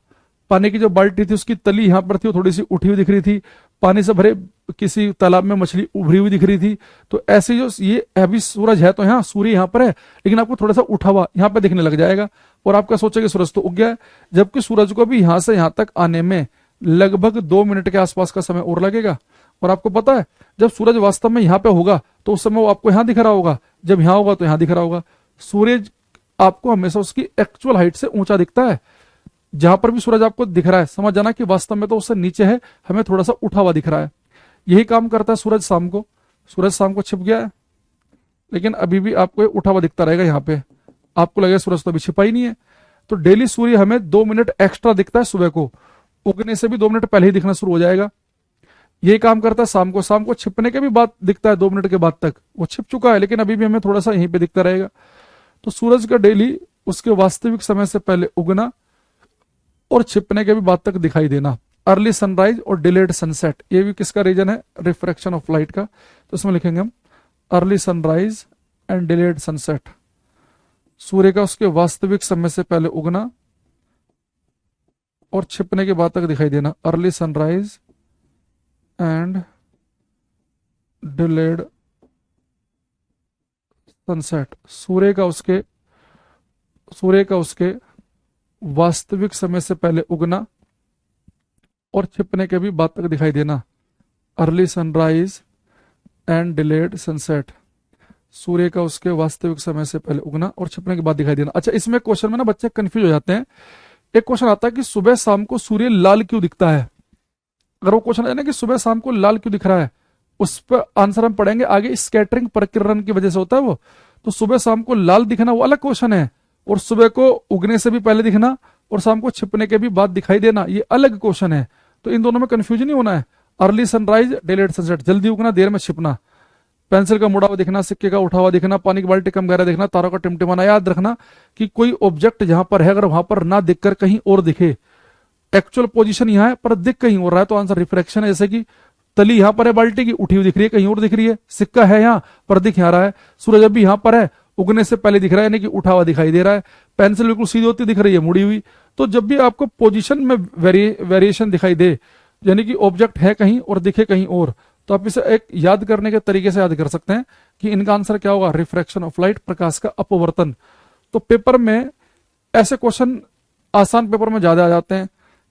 पानी की जो बाल्टी थी उसकी तली यहां पर थी, वो थोड़ी सी उठी हुई दिख रही थी। पानी से भरे किसी तालाब में मछली उभरी हुई दिख रही थी। तो ऐसे जो ये अभी सूरज है, तो यहाँ सूर्य यहाँ पर है, लेकिन आपको थोड़ा सा उठा हुआ यहाँ पे दिखने लग जाएगा और आप क्या सोचेंगे? सूरज तो उग गया है। जबकि सूरज को भी यहां से यहां तक आने में लगभग 2 मिनट के आसपास का समय और लगेगा। और आपको पता है जब सूरज वास्तव में यहाँ पे होगा तो उस समय वो आपको यहाँ दिख रहा होगा, जब यहाँ होगा तो यहाँ दिख रहा होगा। सूरज आपको हमेशा उसकी एक्चुअल हाइट से ऊंचा दिखता है। जहां पर भी सूरज आपको दिख रहा है समझ जाना कि वास्तव में तो उससे नीचे है, हमें थोड़ा सा उठा हुआ दिख रहा है। यही काम करता है सूरज शाम को। सूरज शाम को छिप गया है, लेकिन अभी भी आपको उठा हुआ दिखता रहेगा। यहाँ पे आपको लगेगा सूरज तो अभी छिपा ही नहीं है। तो डेली सूर्य हमें 2 मिनट एक्स्ट्रा दिखता है सुबह को, उगने से भी 2 मिनट पहले ही दिखना शुरू हो जाएगा। यही काम करता है शाम को। शाम को छिपने के भी बाद दिखता है, 2 मिनट के बाद तक वो छिप चुका है, लेकिन अभी भी हमें थोड़ा सा यहीं पे दिखता रहेगा। तो सूरज का डेली उसके वास्तविक समय से पहले उगना और छिपने के भी बाद तक दिखाई देना। अर्ली सनराइज और डिलेड सनसेट, ये भी किसका रीजन है? रिफ्रैक्शन ऑफ लाइट का। तो इसमें लिखेंगे हम early sunrise and delayed sunset. सूर्य का उसके वास्तविक समय से पहले उगना और छिपने के बाद तक दिखाई देना। Early sunrise and delayed sunset. सूर्य का उसके वास्तविक समय से पहले उगना और छिपने के भी बाद तक दिखाई देना। Early sunrise and delayed sunset, सूर्य का उसके वास्तविक समय से पहले उगना और छिपने के बाद दिखाई देना। अच्छा, इसमें क्वेश्चन में ना बच्चे कंफ्यूज हो जाते हैं। एक क्वेश्चन आता है कि सुबह शाम को सूर्य लाल क्यों दिखता है। अगर वो क्वेश्चन है ना कि सुबह शाम को लाल क्यों दिख रहा है, उस पर आंसर हम पढ़ेंगे आगे। स्कैटरिंग प्रकिरण की वजह से होता है वो। तो सुबह शाम को लाल दिखना वो अलग क्वेश्चन है, और सुबह को उगने से भी पहले दिखना और शाम को छिपने के भी बाद दिखाई देना ये अलग क्वेश्चन है। तो इन दोनों में कंफ्यूजन नहीं होना है। अर्ली सनराइज डिलेड सनसेट, जल्दी उगना देर में छिपना, पेंसिल का मुड़ा हुआ दिखना, सिक्के का उठा हुआ दिखना, पानी की बाल्टी कम गहरा दिखना, तारों का टिमटिमाना। याद रखना कि कोई ऑब्जेक्ट जहां पर है अगर वहां पर ना दिखकर कहीं और दिखे, एक्चुअल पोजीशन यहां है पर दिख कहीं और रहा है, तो आंसर रिफ्रैक्शन है। जैसे कि तली यहां पर है बाल्टी की, उठी हुई दिख रही है, कहीं और दिख रही है। सिक्का है यहां पर दिख यहां रहा है। सूरज अभी यहां पर है, उगने से पहले दिख रहा है, यानी कि उठा हुआ दिखाई दे रहा है। पेंसिल बिल्कुल सीधी होती दिख रही है, मुड़ी हुई। तो जब भी आपको पोजीशन में वेरिएशन दिखाई दे, यानी कि ऑब्जेक्ट है कहीं और दिखे कहीं और, तो आप इसे एक याद करने के तरीके से याद कर सकते हैं कि इनका आंसर क्या होगा, रिफ्रैक्शन ऑफ लाइट, प्रकाश का अपवर्तन। तो पेपर में ऐसे क्वेश्चन आसान पेपर में ज्यादा आ जाते हैं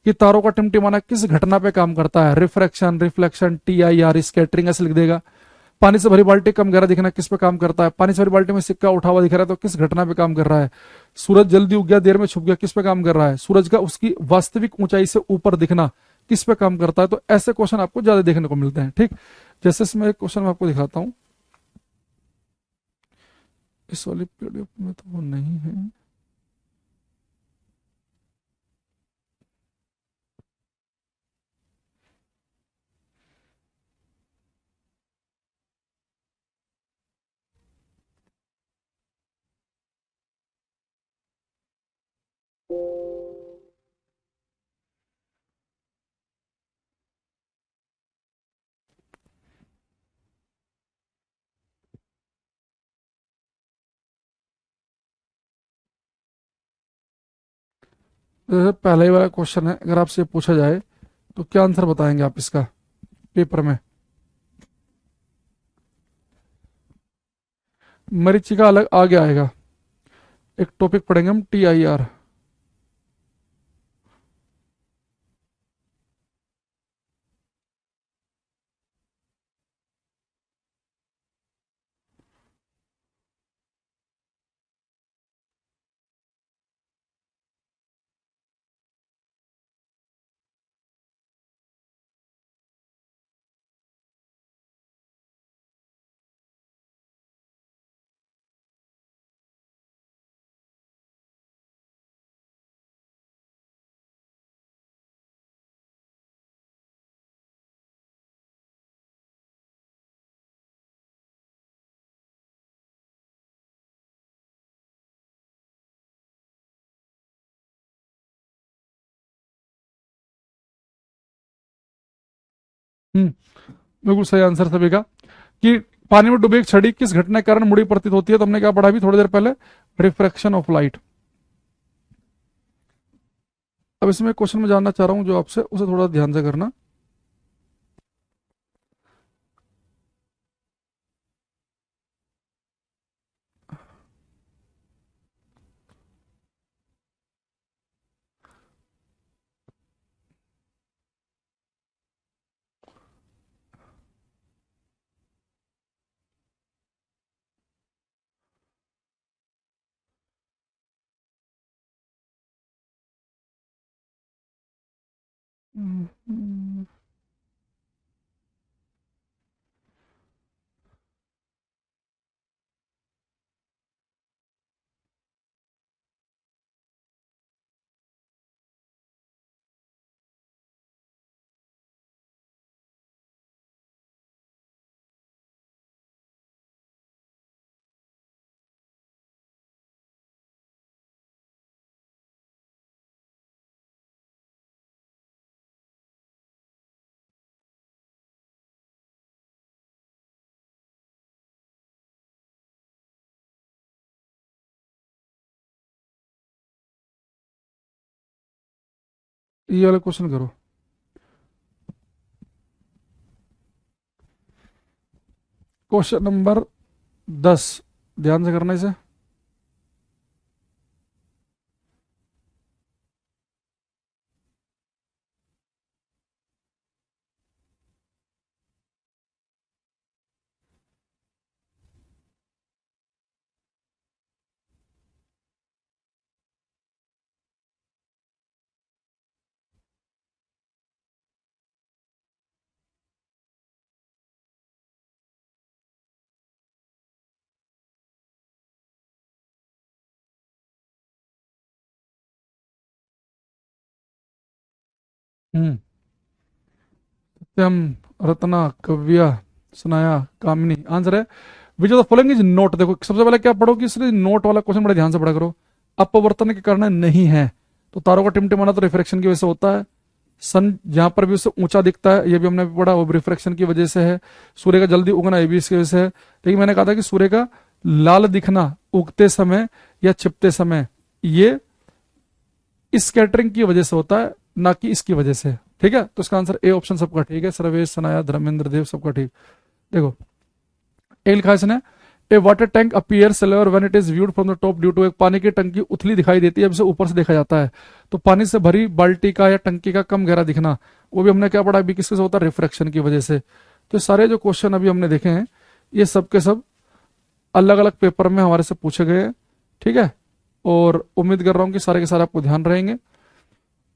कि तारों का टिमटिमाना किस घटना पे काम करता है, रिफ्रैक्शन, रिफ्लेक्शन, TIR, स्कैटरिंग, ऐसे लिख देगा। पानी से भरी बाल्टी कम गहरा दिखना किस पे काम करता है, पानी से भरी बाल्टी में सिक्का उठा हुआ दिख रहा है तो किस घटना पे काम कर रहा है। सूरज जल्दी उग गया देर में छुप गया किस पे काम कर रहा है, सूरज का उसकी वास्तविक ऊंचाई से ऊपर दिखना किस पे काम करता है। तो ऐसे क्वेश्चन आपको ज्यादा देखने को मिलते हैं। ठीक, जैसे इसमें एक क्वेश्चन मैं आपको दिखाता हूं, इस वाली पीडीएफ में तो वो नहीं है। जैसे पहला ही वाला क्वेश्चन है, अगर आपसे पूछा जाए तो क्या आंसर बताएंगे आप इसका पेपर में। मरीचिका अलग आगे आएगा, एक टॉपिक पढ़ेंगे हम, TIR। बिल्कुल सही आंसर सभी का कि पानी में डूबी एक छड़ी किस घटना के कारण मुड़ी प्रतीत होती है। तो हमने क्या पढ़ा अभी थोड़ी देर पहले, रिफ्रैक्शन ऑफ लाइट। अब इसमें क्वेश्चन में जानना चाह रहा हूं जो आपसे, उसे थोड़ा ध्यान से करना। ये वाला क्वेश्चन करो, क्वेश्चन नंबर 10, ध्यान से करना इसे। हम्म। सत्यम, रत्ना, कव्या, सनाया, कामिनी। आंसर है which of the following is note. देखो सबसे पहले क्या पढ़ो कि इसलिए नोट वाला क्वेश्चन बड़े ध्यान से पढ़ा करो। अपवर्तन के कारण नहीं है, तो तारों का टिमटिमाना तो रिफ्रैक्शन की वजह से होता है। सन जहां पर भी उससे ऊंचा दिखता है, ये भी हमने पढ़ा, वो रिफ्रैक्शन की वजह से है। सूर्य का जल्दी उगना ये भी इसकी वजह से है। लेकिन मैंने कहा था कि सूर्य का लाल दिखना उगते समय या छिपते समय, ये स्कैटरिंग की वजह से होता है, ना कि इसकी वजह से। ठीक है, तो इसका आंसर ए ऑप्शन सबका ठीक है। सर्वेश, सनाया, धर्मेंद्र देव सबका ठीक। देखो एक लिखा है इसने, a water tank appear silver when it is viewed from the top due to. एक पानी की टंकी उथली दिखाई देती है जब इसे ऊपर से देखा जाता है। तो पानी से भरी बाल्टी का या टंकी का कम गहरा दिखना, वो भी हमने क्या पढ़ा अभी, किसके से होता है, रिफ्रैक्शन की वजह से। तो सारे जो क्वेश्चन अभी हमने देखे हैं, ये सब के सब अलग अलग पेपर में हमारे से पूछे गए हैं। ठीक है, और उम्मीद कर रहा हूँ कि सारे के सारे आपको ध्यान रहेंगे।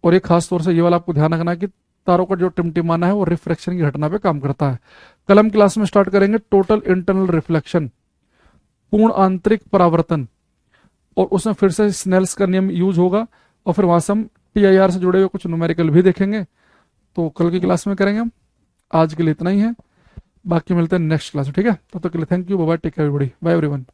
और एक खास तौर से ये वाला आपको ध्यान रखना है कि तारों का जो टिमटिमाना है वो रिफ्रैक्शन की घटना पे काम करता है। कल हम क्लास में स्टार्ट करेंगे टोटल इंटरनल रिफ्लेक्शन, पूर्ण आंतरिक परावर्तन, और उसमें फिर से स्नेल्स का नियम यूज होगा। और फिर वहां से हम टीआईआर से जुड़े हुए कुछ न्यूमेरिकल भी देखेंगे। तो कल की क्लास में करेंगे हम। आज के लिए इतना ही है, बाकी मिलते हैं नेक्स्ट क्लास में। ठीक है, तब तक के लिए thank you, bye bye, take care everybody, bye everyone.